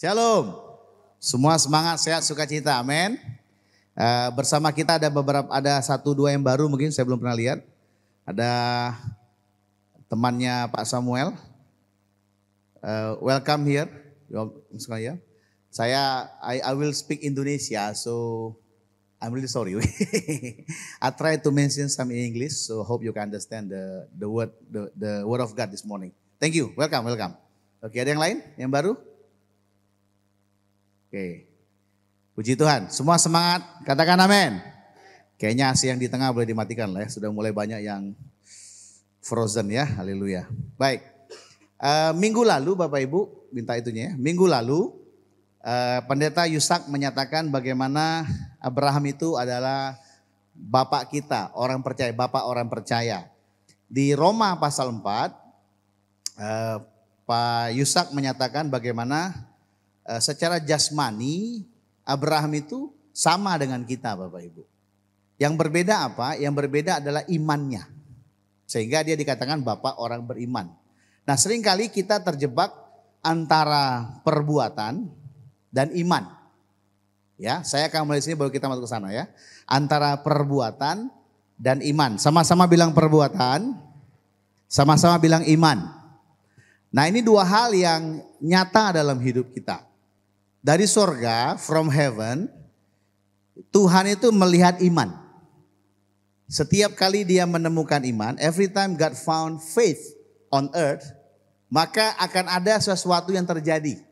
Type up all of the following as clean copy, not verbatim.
Shalom. Semua semangat, sehat, sukacita. Amin. Bersama kita ada satu dua yang baru mungkin saya belum pernah lihat. Ada temannya Pak Samuel. Welcome here. I will speak Indonesia, so I'm really sorry. I try to mention some in English, so hope you can understand the word of God this morning. Thank you. Welcome. Oke, ada yang lain? Yang baru? Oke. Puji Tuhan. Semua semangat. Katakan amin. Kayaknya AC yang di tengah boleh dimatikan lah ya. Sudah mulai banyak yang frozen ya. Haleluya. Baik. Minggu lalu Bapak Ibu minta itunya ya. Minggu lalu Pendeta Yusak menyatakan bagaimana Abraham itu adalah bapak kita, orang percaya, bapak orang percaya. Di Roma pasal 4, Pak Yusak menyatakan bagaimana secara jasmani Abraham itu sama dengan kita Bapak Ibu. Yang berbeda apa? Yang berbeda adalah imannya. Sehingga dia dikatakan bapak orang beriman. Nah seringkali kita terjebak antara perbuatan dan iman. Ya, saya akan mulai sini baru kita masuk ke sana ya. Antara perbuatan dan iman. Sama-sama bilang perbuatan, sama-sama bilang iman. Nah ini dua hal yang nyata dalam hidup kita. Dari sorga, from heaven, Tuhan itu melihat iman. Setiap kali dia menemukan iman, every time God found faith on earth, maka akan ada sesuatu yang terjadi.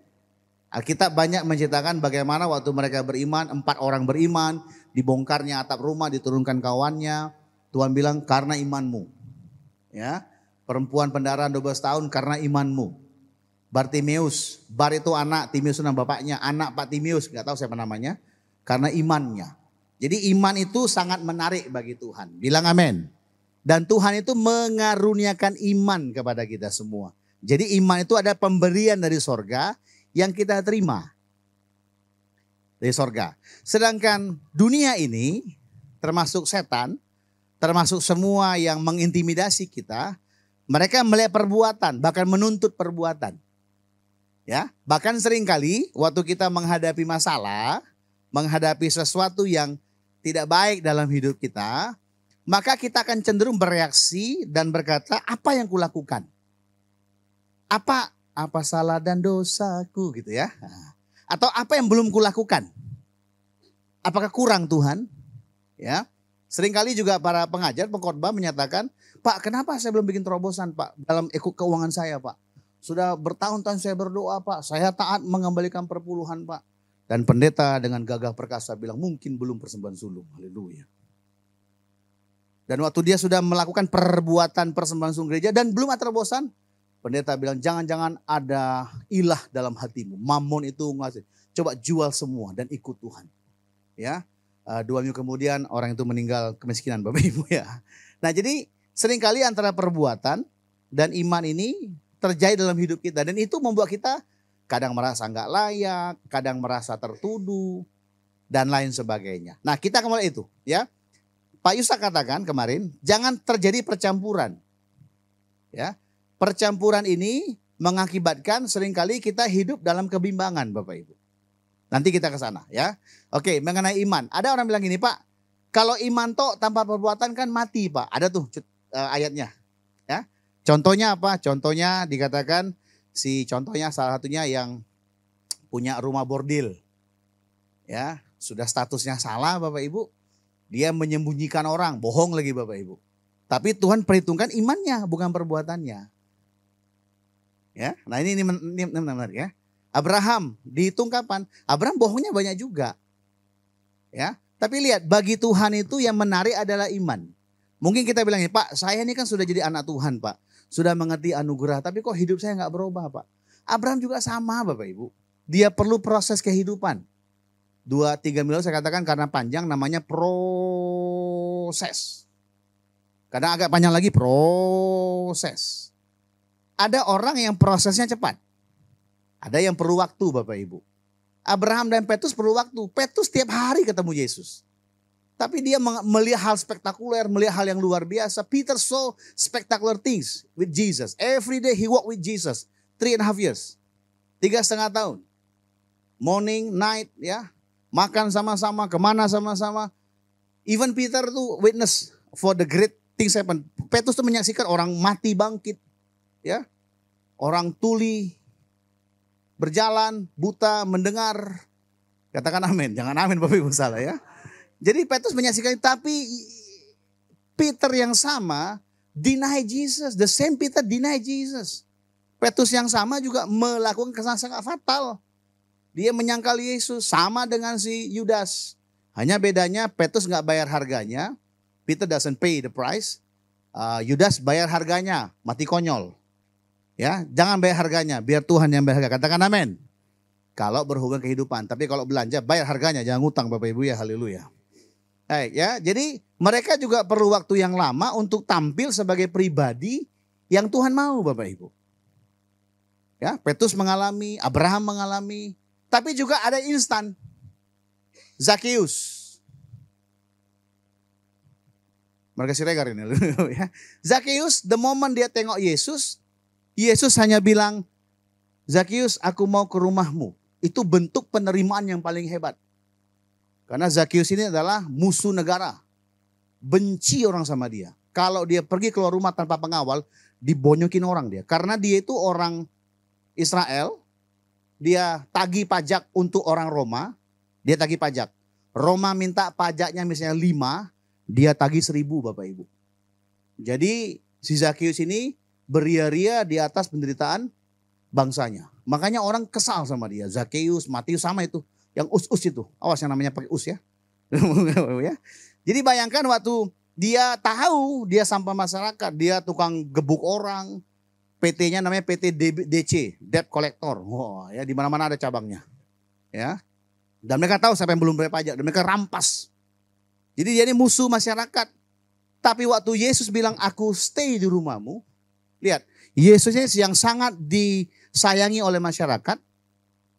Alkitab banyak menceritakan bagaimana waktu mereka beriman, 4 orang beriman, dibongkarnya atap rumah, diturunkan kawannya. Tuhan bilang karena imanmu. Ya, perempuan pendarahan 12 tahun karena imanmu. Bartimeus, Bar itu anak, Timeus itu nama bapaknya, anak Pak Timeus, gak tahu siapa namanya, karena imannya. Jadi iman itu sangat menarik bagi Tuhan. Bilang amin. Dan Tuhan itu mengaruniakan iman kepada kita semua. Jadi iman itu ada pemberian dari sorga yang kita terima dari sorga. Sedangkan dunia ini termasuk setan, termasuk semua yang mengintimidasi kita, mereka melihat perbuatan, bahkan menuntut perbuatan. Ya, bahkan seringkali waktu kita menghadapi masalah, menghadapi sesuatu yang tidak baik dalam hidup kita, maka kita akan cenderung bereaksi dan berkata, apa yang kulakukan? Apa salah dan dosaku gitu ya. Atau apa yang belum kulakukan? Apakah kurang Tuhan? Ya. Seringkali juga para pengajar, pengkhotbah menyatakan, Pak kenapa saya belum bikin terobosan Pak dalam keuangan saya Pak? Sudah bertahun-tahun saya berdoa Pak, saya taat mengembalikan perpuluhan Pak. Dan pendeta dengan gagah perkasa bilang mungkin belum persembahan sulung. Haleluya. Dan waktu dia sudah melakukan perbuatan persembahan sulung gereja dan belum ada terobosan, pendeta bilang jangan-jangan ada ilah dalam hatimu. Mamon itu ngasih. Coba jual semua dan ikut Tuhan. Ya, 2 minggu kemudian orang itu meninggal kemiskinan Bapak Ibu ya. Nah jadi seringkali antara perbuatan dan iman ini terjadi dalam hidup kita. Dan itu membuat kita kadang merasa nggak layak, kadang merasa tertuduh dan lain sebagainya. Nah kita kembali itu ya. Pak Yusak katakan kemarin jangan terjadi percampuran. Ya. Percampuran ini mengakibatkan seringkali kita hidup dalam kebimbangan Bapak Ibu. Nanti kita ke sana ya. Oke, mengenai iman. Ada orang bilang gini Pak, kalau iman toh tanpa perbuatan kan mati Pak. Ada tuh ayatnya. Ya. Contohnya apa? Contohnya dikatakan contohnya salah satunya yang punya rumah bordil. Ya, sudah statusnya salah Bapak Ibu. Dia menyembunyikan orang, bohong lagi Bapak Ibu. Tapi Tuhan perhitungkan imannya bukan perbuatannya. Ya, nah ini menarik ya. Abraham dihitung kapan? Abraham bohongnya banyak juga. Ya, tapi lihat bagi Tuhan itu yang menarik adalah iman. Mungkin kita bilang Pak, saya ini kan sudah jadi anak Tuhan Pak, sudah mengerti anugerah, tapi kok hidup saya nggak berubah Pak? Abraham juga sama Bapak Ibu. Dia perlu proses kehidupan. 2-3 minggu saya katakan karena panjang namanya proses. Kadang agak panjang lagi proses. Ada orang yang prosesnya cepat. Ada yang perlu waktu Bapak Ibu. Abraham dan Petrus perlu waktu. Petrus tiap hari ketemu Yesus. Tapi dia melihat hal spektakuler, melihat hal yang luar biasa. Peter saw spectacular things with Jesus. Every day he walked with Jesus. 3.5 years. 3,5 tahun. morning, night, ya. Makan sama-sama, kemana sama-sama. Even Peter tuh witness for the great things happen. Petrus tuh menyaksikan orang mati bangkit, ya. Orang tuli berjalan, buta mendengar. Katakan amin, jangan amin Bapak Ibu salah ya. Jadi Petrus menyaksikan, tapi Peter yang sama deny Jesus. The same Peter deny Jesus. Petrus yang sama juga melakukan kesalahan sangat fatal. Dia menyangkal Yesus sama dengan si Yudas. Hanya bedanya Petrus nggak bayar harganya. Peter doesn't pay the price. Yudas bayar harganya, mati konyol. Ya, jangan bayar harganya, biar Tuhan yang bayar harga. Katakan amin. Kalau berhubungan kehidupan, tapi kalau belanja bayar harganya, jangan ngutang Bapak Ibu ya, haleluya. Baik ya, jadi mereka juga perlu waktu yang lama untuk tampil sebagai pribadi yang Tuhan mau Bapak Ibu. Ya, Petrus mengalami, Abraham mengalami, tapi juga ada instan. Zakius. Mereka Siregar ini. Ya. Zakius, the moment dia tengok Yesus, Yesus hanya bilang, Zakius aku mau ke rumahmu. Itu bentuk penerimaan yang paling hebat. Karena Zakius ini adalah musuh negara. Benci orang sama dia. Kalau dia pergi keluar rumah tanpa pengawal, dibonyokin orang dia. Karena dia itu orang Israel, dia tagih pajak untuk orang Roma, dia tagih pajak. Roma minta pajaknya misalnya 5, dia tagih 1.000 Bapak Ibu. Jadi si Zakius ini beria-ria di atas penderitaan bangsanya. Makanya orang kesal sama dia. Zakius, Matius sama itu. Yang us-us itu. Awas yang namanya pakai us ya. Jadi bayangkan waktu dia tahu dia sampah masyarakat. Dia tukang gebuk orang. PT-nya namanya PT DC, Debt Collector. Wah, ya di mana-mana ada cabangnya. Ya. Dan mereka tahu siapa yang belum bayar pajak dan mereka rampas. Jadi dia ini musuh masyarakat. Tapi waktu Yesus bilang aku stay di rumahmu. Lihat, Yesusnya yang sangat disayangi oleh masyarakat.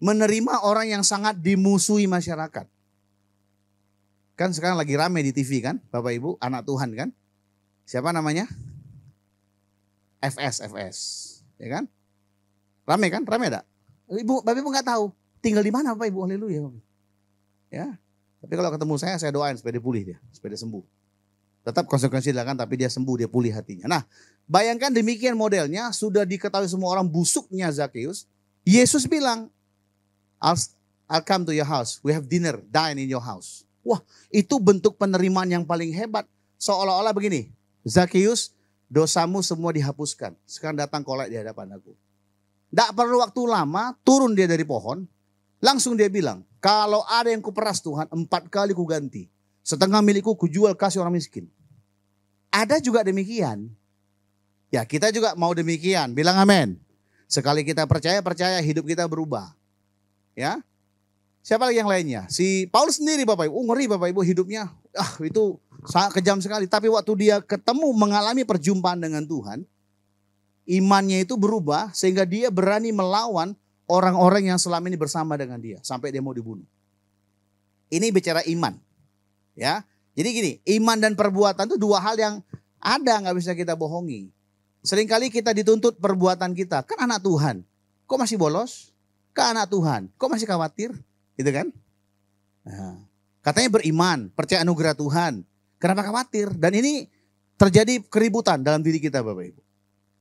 Menerima orang yang sangat dimusuhi masyarakat. Kan sekarang lagi rame di TV kan, Bapak Ibu, anak Tuhan kan. Siapa namanya? FS. Ya kan? Rame kan? Rame enggak? Ibu, Bapak Ibu enggak tahu. Tinggal di mana Bapak Ibu? Haleluya. Ya. Tapi kalau ketemu saya doain supaya dia pulih dia, supaya dia sembuh. Tetap konsekuensi dilakukan tapi dia sembuh, dia pulih hatinya. Nah, bayangkan demikian modelnya, sudah diketahui semua orang busuknya Zakius. Yesus bilang, I'll come to your house, we have dinner, dine in your house. Wah, itu bentuk penerimaan yang paling hebat. Seolah-olah begini, Zakius, dosamu semua dihapuskan. Sekarang datang kolek di hadapan aku. Tidak perlu waktu lama, turun dia dari pohon. Langsung dia bilang, kalau ada yang kuperas Tuhan, 4 kali kuganti. Setengah milikku kujual kasih orang miskin. Ada juga demikian. Ya kita juga mau demikian, bilang amin. Sekali kita percaya hidup kita berubah. Ya. Siapa lagi yang lainnya? Si Paulus sendiri Bapak Ibu, ngeri Bapak Ibu hidupnya. Itu sangat kejam sekali. Tapi waktu dia ketemu mengalami perjumpaan dengan Tuhan, imannya itu berubah sehingga dia berani melawan orang-orang yang selama ini bersama dengan dia. Sampai dia mau dibunuh. Ini bicara iman. Ya, jadi gini, iman dan perbuatan itu dua hal yang ada, nggak bisa kita bohongi. Seringkali kita dituntut perbuatan kita, kan anak Tuhan, kok masih bolos? Kan anak Tuhan, kok masih khawatir? Gitu kan? Nah, katanya beriman, percaya anugerah Tuhan, kenapa khawatir? Dan ini terjadi keributan dalam diri kita Bapak Ibu.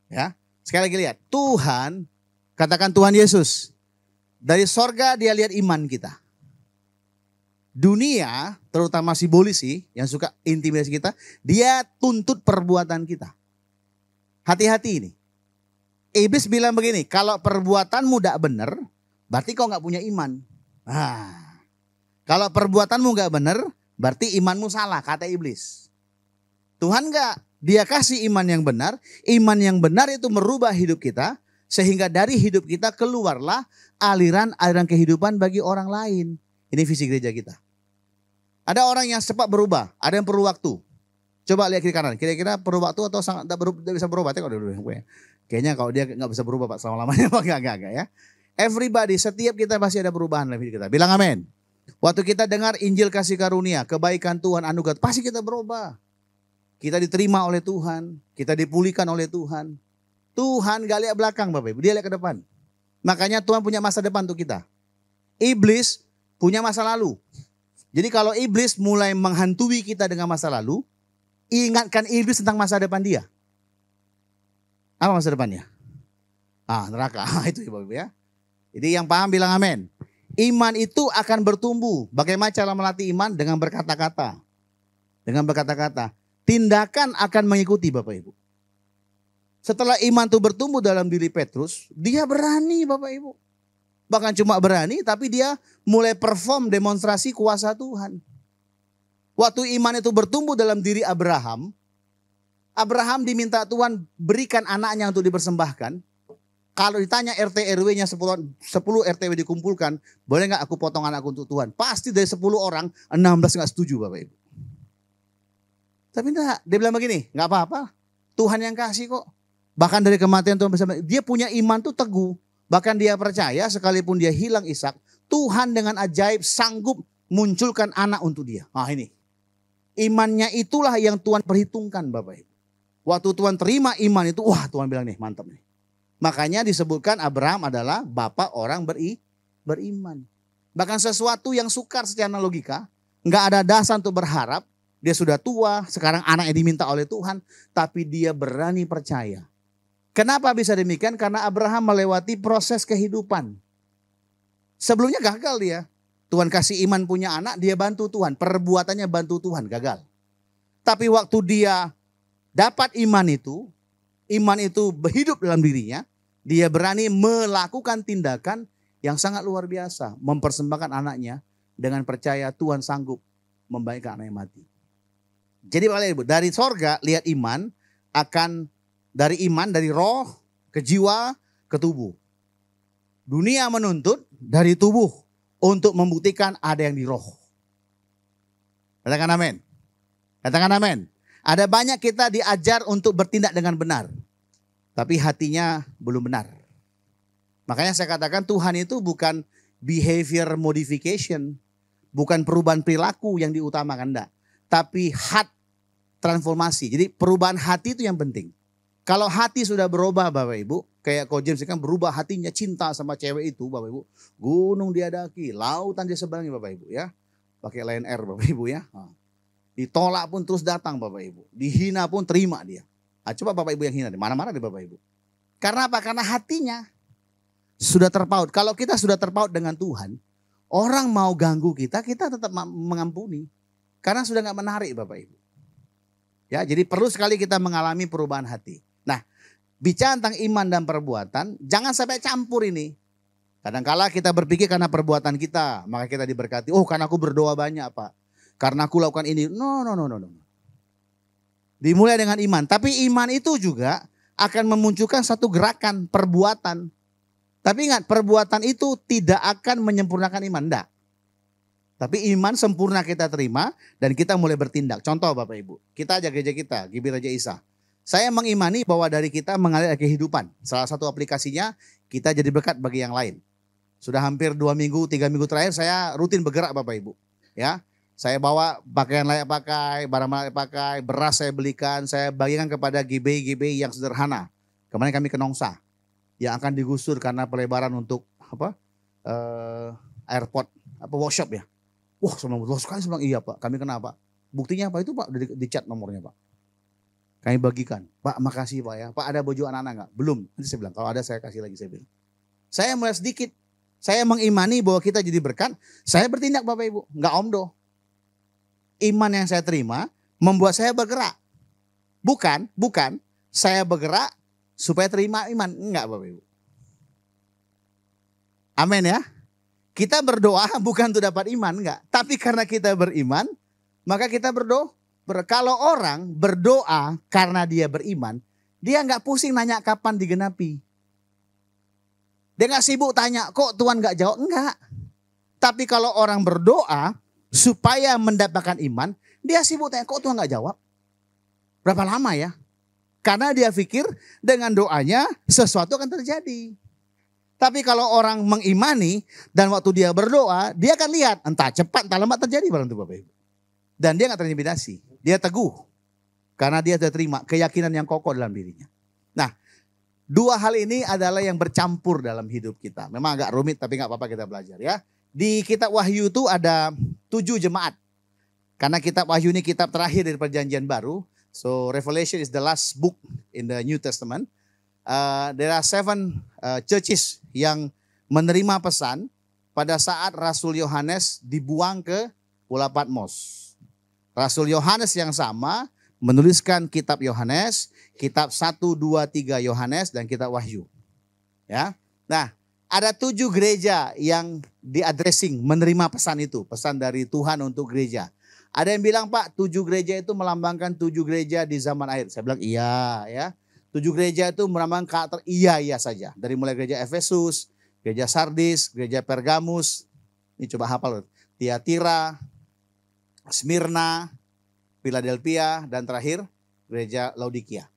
Ya, sekali lagi lihat, Tuhan, katakan Tuhan Yesus, dari sorga dia lihat iman kita. Dunia, terutama si polisi yang suka intimidasi kita, dia tuntut perbuatan kita. Hati-hati ini. Iblis bilang begini, kalau perbuatanmu tidak benar, berarti kau nggak punya iman. Kalau perbuatanmu nggak benar, berarti imanmu salah, kata iblis. Tuhan nggak, dia kasih iman yang benar. Iman yang benar itu merubah hidup kita, sehingga dari hidup kita keluarlah aliran-aliran kehidupan bagi orang lain. Ini visi gereja kita. Ada orang yang cepat berubah, ada yang perlu waktu. Coba lihat kiri kanan, kira-kira perlu waktu atau sangat tidak bisa berubah? Tengok dulu. Kayaknya kalau dia nggak bisa berubah Pak selama-lamanya, enggak ya. Everybody, setiap kita pasti ada perubahan dalam hidup kita. Bilang amin. Waktu kita dengar Injil kasih karunia, kebaikan Tuhan, anugerah, pasti kita berubah. Kita diterima oleh Tuhan, kita dipulihkan oleh Tuhan. Tuhan gak lihat belakang Bapak Ibu, dia lihat ke depan. Makanya Tuhan punya masa depan untuk kita. Iblis punya masa lalu. Jadi kalau iblis mulai menghantui kita dengan masa lalu, ingatkan iblis tentang masa depan dia. Apa masa depannya? Neraka. Itu Ibu ya. Jadi yang paham bilang amin. Iman itu akan bertumbuh. Bagaimana cara melatih iman? Dengan berkata-kata. Dengan berkata-kata. Tindakan akan mengikuti Bapak Ibu. Setelah iman itu bertumbuh dalam diri Petrus, dia berani Bapak Ibu. Bahkan cuma berani, tapi dia mulai perform demonstrasi kuasa Tuhan. Waktu iman itu bertumbuh dalam diri Abraham, Abraham diminta Tuhan berikan anaknya untuk dipersembahkan. Kalau ditanya RT RW-nya 10 RTW dikumpulkan, boleh nggak aku potong anakku untuk Tuhan? Pasti dari 10 orang, 16 nggak setuju Bapak Ibu. Tapi enggak, dia bilang begini, nggak apa-apa, Tuhan yang kasih kok. Bahkan dari kematian Tuhan bersama, dia punya iman tuh teguh. Bahkan dia percaya sekalipun dia hilang Ishak, Tuhan dengan ajaib sanggup munculkan anak untuk dia. Ini. Imannya itulah yang Tuhan perhitungkan Bapak Ibu. Waktu Tuhan terima iman itu, wah Tuhan bilang nih mantap nih. Makanya disebutkan Abraham adalah bapak orang beriman. Bahkan sesuatu yang sukar secara logika, nggak ada dasar untuk berharap. Dia sudah tua, sekarang anaknya diminta oleh Tuhan, tapi dia berani percaya. Kenapa bisa demikian? Karena Abraham melewati proses kehidupan. Sebelumnya gagal dia. Tuhan kasih iman punya anak, dia bantu Tuhan. Perbuatannya bantu Tuhan, gagal. Tapi waktu dia dapat iman itu hidup dalam dirinya, dia berani melakukan tindakan yang sangat luar biasa. Mempersembahkan anaknya dengan percaya Tuhan sanggup membaikkan anak yang mati. Jadi Bapak Ibu, dari sorga lihat iman akan dari roh ke jiwa ke tubuh. Dunia menuntut dari tubuh untuk membuktikan ada yang di roh. Katakan amin. Katakan amin. Ada banyak kita diajar untuk bertindak dengan benar. Tapi hatinya belum benar. Makanya saya katakan Tuhan itu bukan behavior modification. Bukan perubahan perilaku yang diutamakan. Enggak. Tapi heart transformasi. Jadi perubahan hati itu yang penting. Kalau hati sudah berubah Bapak Ibu. Kayak Ko James kan berubah hatinya cinta sama cewek itu Bapak Ibu. Gunung dia daki, lautan dia seberangi Bapak Ibu ya. Pakai Lion Air Bapak Ibu ya. Ditolak pun terus datang Bapak Ibu. Dihina pun terima dia. Coba Bapak Ibu yang hina, mana-mana deh Bapak Ibu. Karena apa? Karena hatinya sudah terpaut. Kalau kita sudah terpaut dengan Tuhan, orang mau ganggu kita, kita tetap mengampuni. Karena sudah gak menarik Bapak Ibu. Ya, jadi perlu sekali kita mengalami perubahan hati. Nah, bicara tentang iman dan perbuatan, jangan sampai campur ini. Kadangkala kita berpikir karena perbuatan kita, maka kita diberkati. Oh, karena aku berdoa banyak Pak. Karena aku lakukan ini. No. Dimulai dengan iman. Tapi iman itu juga akan memunculkan satu gerakan, perbuatan. Tapi ingat, perbuatan itu tidak akan menyempurnakan iman. Enggak. Tapi iman sempurna kita terima dan kita mulai bertindak. Contoh Bapak Ibu, kita aja gereja kita, GBI Raja Isa. Saya mengimani bahwa dari kita mengalir kehidupan. Salah satu aplikasinya kita jadi berkat bagi yang lain. Sudah hampir 2 minggu, 3 minggu terakhir saya rutin bergerak Bapak Ibu. Ya, saya bawa pakaian layak pakai, barang layak pakai, beras saya belikan, saya bagikan kepada GBI yang sederhana. Kemarin kami ke Nongsa yang akan digusur karena pelebaran untuk airport, workshop ya. Wah, saya bilang, sekali saya bilang iya Pak, kami kenapa? Buktinya apa itu Pak? Di chat nomornya Pak. Kami bagikan. Pak, makasih Pak ya. Pak, ada baju anak-anak enggak? Belum. Nanti saya bilang, kalau ada saya kasih lagi, saya bilang. Saya mulai sedikit. Saya mengimani bahwa kita jadi berkat. Saya bertindak Bapak Ibu. Enggak omdo. Iman yang saya terima membuat saya bergerak. Bukan saya bergerak supaya terima iman. Enggak Bapak Ibu. Amin ya. Kita berdoa bukan untuk dapat iman, enggak. Tapi karena kita beriman, maka kita berdoa. Kalau orang berdoa karena dia beriman, dia enggak pusing nanya kapan digenapi. Dia enggak sibuk tanya, kok Tuhan enggak jawab? Enggak. Tapi kalau orang berdoa supaya mendapatkan iman, dia sibuk tanya, kok Tuhan enggak jawab? Berapa lama ya? Karena dia pikir dengan doanya sesuatu akan terjadi. Tapi kalau orang mengimani dan waktu dia berdoa, dia akan lihat entah cepat entah lambat terjadi barang itu Bapak Ibu. Dan dia gak terintimidasi, dia teguh. Karena dia sudah terima keyakinan yang kokoh dalam dirinya. Nah, 2 hal ini adalah yang bercampur dalam hidup kita. Memang agak rumit tapi gak apa-apa kita belajar ya. Di kitab Wahyu itu ada 7 jemaat. Karena kitab Wahyu ini kitab terakhir dari perjanjian baru. So Revelation is the last book in the New Testament. There are 7 churches yang menerima pesan pada saat Rasul Yohanes dibuang ke Pulau Patmos. Rasul Yohanes yang sama menuliskan kitab Yohanes, kitab 1, 2, 3 Yohanes, dan kitab Wahyu. Ya. Nah, ada 7 gereja yang di-addressing, menerima pesan itu, pesan dari Tuhan untuk gereja. Ada yang bilang, Pak, 7 gereja itu melambangkan 7 gereja di zaman akhir. Saya bilang iya ya. 7 gereja itu melambangkan karakter iya saja. Dari mulai gereja Efesus, gereja Sardis, gereja Pergamus, ini coba hafal, Tiatira, Smyrna, Philadelphia, dan terakhir gereja Laodikia.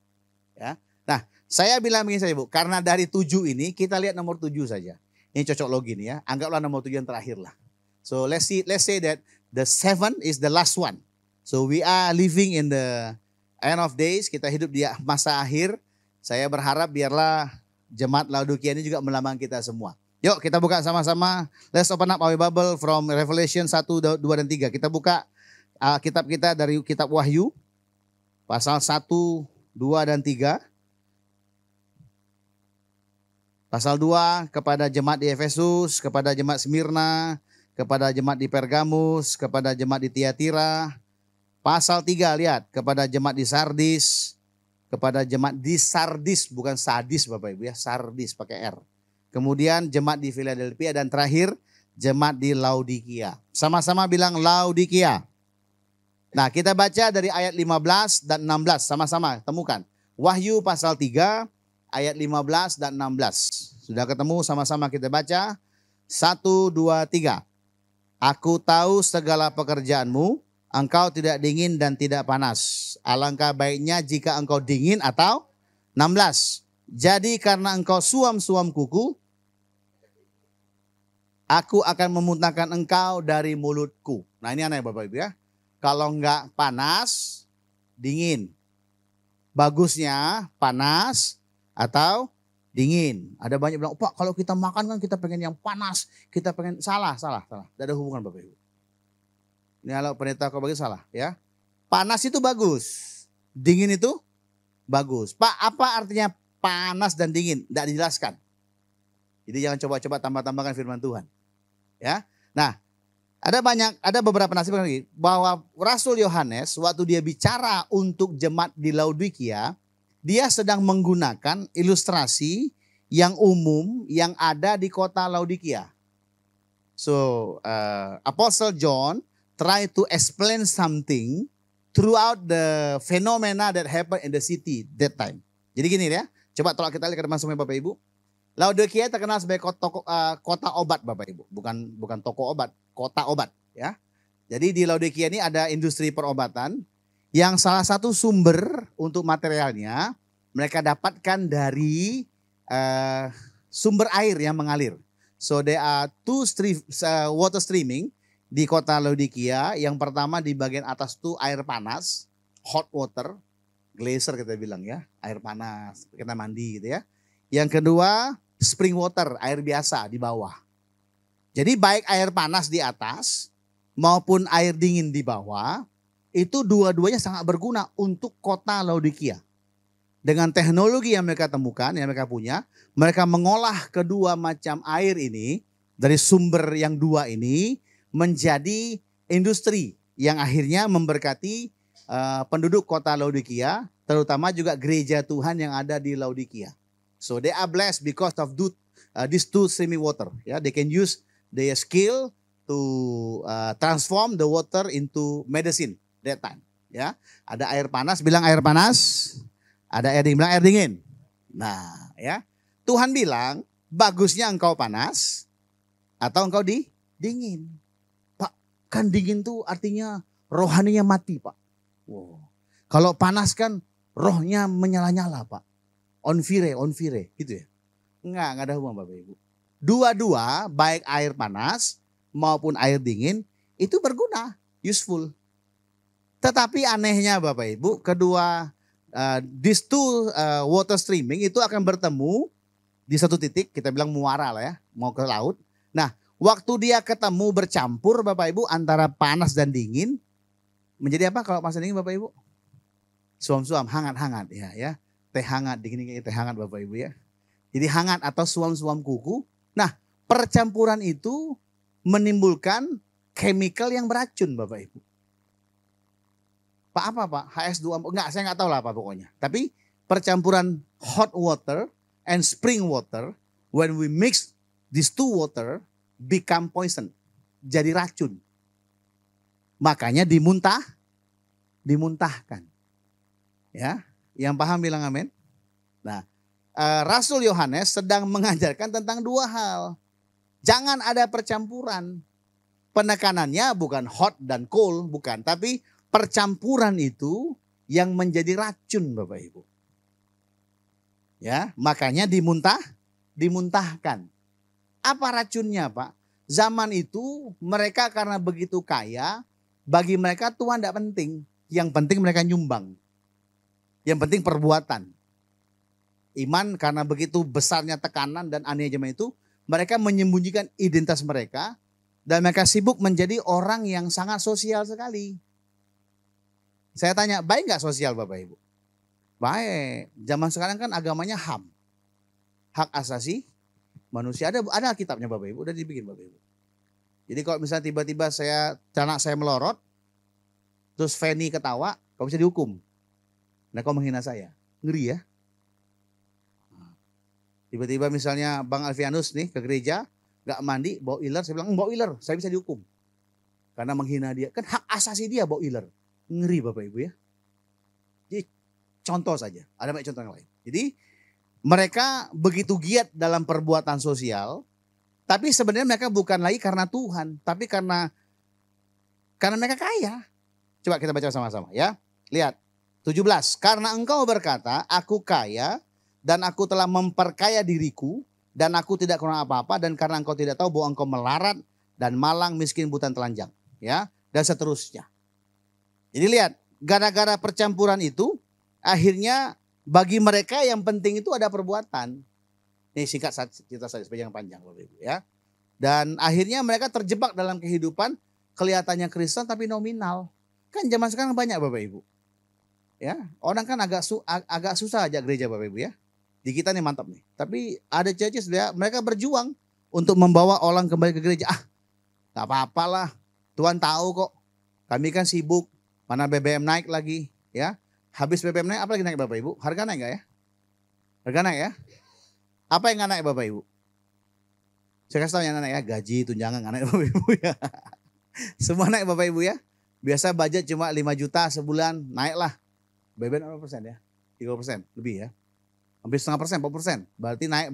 Ya. Nah, saya bilang begini saja Bu, karena dari 7 ini kita lihat nomor 7 saja. Ini cocok logi nih ya, anggaplah nomor 7 yang terakhir lah. So let's say that the 7 is the last one. So we are living in the end of days, kita hidup di masa akhir. Saya berharap biarlah jemaat Laodikia ini juga melambangkan kita semua. Yuk kita buka sama-sama. Let's open up our Bible from Revelation 1, 2, dan 3. Kita buka kitab kita dari kitab Wahyu. Pasal 1, 2, dan 3. Pasal 2 kepada jemaat di Efesus, kepada jemaat Smyrna, kepada jemaat di Pergamus, kepada jemaat di Tiatira. Pasal 3 lihat, kepada jemaat di Sardis, kepada jemaat di Sardis, bukan Sadis Bapak Ibu ya, Sardis pakai R. Kemudian jemaat di Philadelphia, dan terakhir jemaat di Laodikia. Sama-sama bilang Laodikia. Nah, kita baca dari ayat 15 dan 16 sama-sama temukan. Wahyu pasal 3 ayat 15 dan 16. Sudah ketemu, sama-sama kita baca. 1, 2, 3. Aku tahu segala pekerjaanmu, engkau tidak dingin dan tidak panas. Alangkah baiknya jika engkau dingin atau 16. Jadi karena engkau suam-suam kuku, aku akan memuntahkan engkau dari mulutku. Nah ini aneh Bapak Ibu ya. Kalau enggak panas, dingin. Bagusnya panas atau dingin. Ada banyak bilang, Pak kalau kita makan kan kita pengen yang panas. Kita pengen, salah. Tidak ada hubungan Bapak Ibu. Ini kalau pendeta kau bagi salah ya. Panas itu bagus. Dingin itu bagus. Pak apa artinya panas dan dingin? Tidak dijelaskan. Jadi jangan coba-coba tambah-tambahkan firman Tuhan. Ya. Nah, ada beberapa nasib lagi bahwa Rasul Yohanes waktu dia bicara untuk jemaat di Laodikia, dia sedang menggunakan ilustrasi yang umum yang ada di kota Laodikia. So, Apostle John try to explain something throughout the phenomena that happened in the city that time. Jadi gini ya, coba tolong kita lihat ke depan semua Bapak Ibu. Laodikia terkenal sebagai kota obat Bapak Ibu, bukan toko obat, kota obat ya. Jadi di Laodikia ini ada industri perobatan yang salah satu sumber untuk materialnya mereka dapatkan dari sumber air yang mengalir. So there are 2 water streaming di kota Laodikia. Yang pertama di bagian atas tuh air panas, hot water, glacier kita bilang ya, air panas, kita mandi gitu ya. Yang kedua spring water, air biasa di bawah. Jadi baik air panas di atas maupun air dingin di bawah, itu dua-duanya sangat berguna untuk kota Laodikia. Dengan teknologi yang mereka temukan, yang mereka punya, mereka mengolah kedua macam air ini dari sumber yang dua ini menjadi industri yang akhirnya memberkati penduduk kota Laodikia, terutama juga gereja Tuhan yang ada di Laodikia. So they are blessed because of these 2 streaming water. Yeah, they can use their skill to transform the water into medicine that time. Ya, ada air panas, bilang air panas. Ada air dingin, bilang air dingin. Nah, ya, Tuhan bilang bagusnya engkau panas atau engkau dingin. Pak, kan dingin tuh artinya rohaninya mati Pak. Wow. Kalau panas kan rohnya menyala-nyala Pak. On fire gitu ya. Enggak ada hubungan Bapak Ibu. Dua-dua baik air panas maupun air dingin itu berguna, useful. Tetapi anehnya Bapak Ibu, kedua these 2 water streaming itu akan bertemu di satu titik, kita bilang muara lah ya, mau ke laut. Nah, Waktu dia ketemu bercampur Bapak Ibu antara panas dan dingin. Menjadi apa kalau panas dan dingin Bapak Ibu? Suam-suam, hangat-hangat ya. Teh hangat, dingin-dingin teh hangat Bapak Ibu ya. Jadi hangat atau suam-suam kuku. Nah, percampuran itu menimbulkan chemical yang beracun Bapak Ibu. Pak apa Pak? HS2O? Enggak, saya nggak tahu lah apa pokoknya. Tapi percampuran hot water and spring water, when we mix these two water, become poison. Jadi racun. Makanya dimuntahkan. Ya, yang paham bilang amin. Nah, Rasul Yohanes sedang mengajarkan tentang dua hal. Jangan ada percampuran. Penekanannya bukan hot dan cold, bukan. Tapi percampuran itu yang menjadi racun Bapak Ibu. Ya, makanya dimuntahkan. Apa racunnya Pak? Zaman itu mereka karena begitu kaya, bagi mereka Tuhan tidak penting. Yang penting mereka nyumbang. Yang penting perbuatan. Iman karena begitu besarnya tekanan dan aneh zaman itu, mereka menyembunyikan identitas mereka. Dan mereka sibuk menjadi orang yang sangat sosial sekali. Saya tanya, baik nggak sosial Bapak Ibu? Baik. Zaman sekarang kan agamanya HAM. Hak asasi manusia. Ada kitabnya Bapak Ibu, udah dibikin Bapak Ibu. Jadi kalau misalnya tiba-tiba anak saya melorot, terus Feni ketawa, kau bisa dihukum. Nah kau menghina saya. Ngeri ya. Tiba-tiba misalnya Bang Alfianus nih ke gereja, gak mandi, bawa iler. Saya bilang bawa iler, saya bisa dihukum. Karena menghina dia. Kan hak asasi dia bawa iler. Ngeri Bapak Ibu ya. Jadi contoh saja, ada banyak contoh yang lain. Jadi mereka begitu giat dalam perbuatan sosial, tapi sebenarnya mereka bukan lagi karena Tuhan, tapi karena mereka kaya. Coba kita baca sama-sama ya. Lihat 17. Karena engkau berkata, aku kaya dan aku telah memperkaya diriku dan aku tidak kurang apa-apa, dan karena engkau tidak tahu bahwa engkau melarat dan malang, miskin, buta, telanjang, ya, dan seterusnya. Jadi lihat, gara-gara percampuran itu akhirnya bagi mereka yang penting itu ada perbuatan. Ini singkat cerita saja sepanjang panjang Bapak Ibu ya. Dan akhirnya mereka terjebak dalam kehidupan kelihatannya Kristen tapi nominal. Kan zaman sekarang banyak Bapak Ibu. Ya, orang kan agak susah ajak gereja Bapak Ibu ya. Di kita nih mantap nih. Tapi ada churches mereka berjuang untuk membawa orang kembali ke gereja. Gak apa-apa lah. Tuhan tahu kok. Kami kan sibuk. Mana BBM naik lagi ya. Habis BBM naik apa lagi naik Bapak Ibu? Harga naik gak ya? Harga naik ya? Apa yang gak naik Bapak Ibu? Saya kasih tahu yang naik ya. Gaji, tunjangan gak naik Bapak Ibu ya. Semua naik Bapak Ibu ya. Biasa budget cuma 5 juta sebulan. Naiklah. BBM berapa persen ya? 30% lebih ya. Hampir setengah persen, 4%. Berarti naik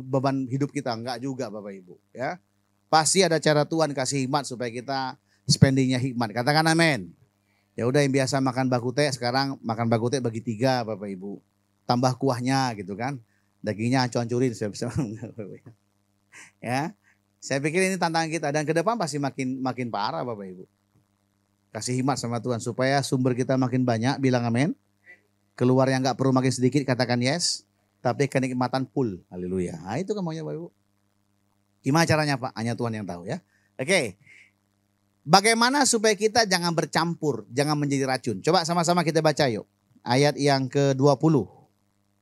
beban hidup kita. Enggak juga Bapak Ibu ya. Pasti ada cara Tuhan kasih hikmat supaya kita spendingnya hikmat. Katakan amin. Ya udah yang biasa makan bakute sekarang makan bakute bagi 3 Bapak Ibu. Tambah kuahnya gitu kan. Dagingnya hancur-hancurin. Ya. Saya pikir ini tantangan kita dan ke depan pasti makin parah Bapak Ibu. Kasih hikmat sama Tuhan supaya sumber kita makin banyak, bilang amin. Keluar yang enggak perlu makin sedikit, katakan yes. Tapi kenikmatan full. Haleluya. Nah, itu kan maunya Bapak Ibu. Gimana caranya Pak? Hanya Tuhan yang tahu ya. Oke. Bagaimana supaya kita jangan bercampur, jangan menjadi racun. Coba sama-sama kita baca yuk. Ayat yang ke-20.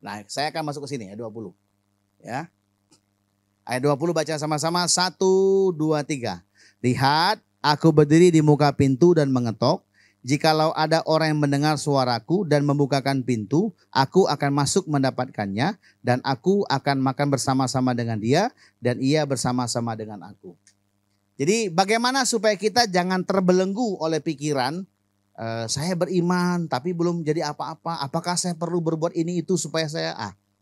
Nah, saya akan masuk ke sini ya, 20. Ya. Ayat 20 baca sama-sama. 1, 2, 3. Lihat, aku berdiri di muka pintu dan mengetok. Jikalau ada orang yang mendengar suaraku dan membukakan pintu, aku akan masuk mendapatkannya dan aku akan makan bersama-sama dengan dia dan ia bersama-sama dengan aku. Jadi bagaimana supaya kita jangan terbelenggu oleh pikiran, saya beriman tapi belum jadi apa-apa, apakah saya perlu berbuat ini itu supaya saya,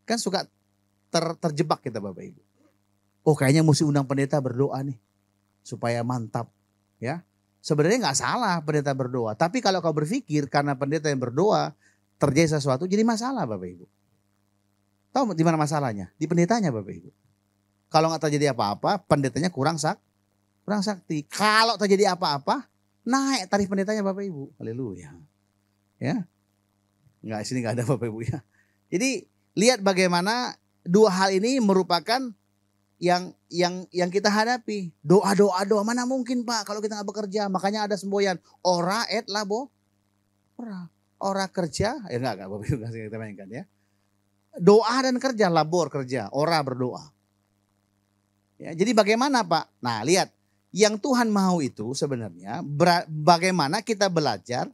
kan suka terjebak kita Bapak Ibu. Oh kayaknya mesti undang pendeta berdoa nih, supaya mantap ya. Sebenarnya nggak salah pendeta berdoa, tapi kalau kau berpikir karena pendeta yang berdoa terjadi sesuatu jadi masalah Bapak Ibu. Tahu di mana masalahnya? Di pendetanya Bapak Ibu. Kalau nggak terjadi apa-apa, pendetanya kurang sakti. Kalau terjadi apa-apa, naik tarif pendetanya Bapak Ibu. Haleluya. Ya. Enggak, sini enggak ada Bapak Ibu ya. Jadi lihat bagaimana dua hal ini merupakan yang kita hadapi. Doa mana mungkin Pak kalau kita nggak bekerja. Makanya ada semboyan ora et labo. Ora kerja, ya enggak Bapak Ibu kita mainkan ya. Doa dan kerja, labor kerja, ora berdoa. Ya, jadi bagaimana Pak? Nah lihat, yang Tuhan mau itu sebenarnya bagaimana kita belajar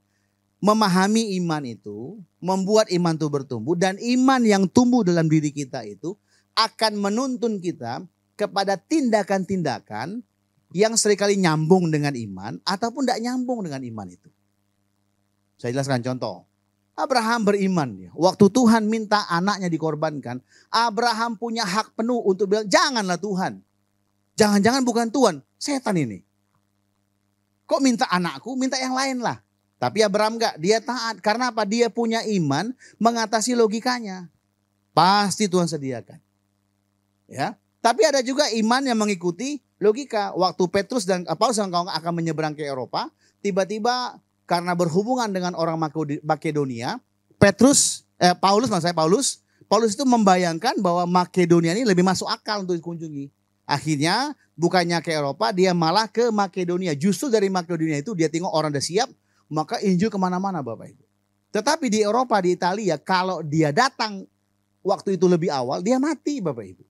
memahami iman itu, membuat iman itu bertumbuh, dan iman yang tumbuh dalam diri kita itu akan menuntun kita kepada tindakan-tindakan yang seringkali nyambung dengan iman ataupun tidak nyambung dengan iman itu. Saya jelaskan contoh. Abraham beriman. Waktu Tuhan minta anaknya dikorbankan, Abraham punya hak penuh untuk bilang, janganlah Tuhan. Jangan-jangan bukan Tuhan, setan ini. Kok minta anakku, minta yang lain lah. Tapi Abraham enggak, dia taat. Karena apa? Dia punya iman mengatasi logikanya. Pasti Tuhan sediakan. Ya, tapi ada juga iman yang mengikuti logika. Waktu Petrus dan Paulus dan kawan akan menyeberang ke Eropa, tiba-tiba karena berhubungan dengan orang Makedonia, Paulus itu membayangkan bahwa Makedonia ini lebih masuk akal untuk dikunjungi. Akhirnya bukannya ke Eropa, dia malah ke Makedonia. Justru dari Makedonia itu dia tengok orang udah siap, maka Injil kemana-mana Bapak Ibu. Tetapi di Eropa, di Italia, kalau dia datang waktu itu lebih awal, dia mati Bapak Ibu.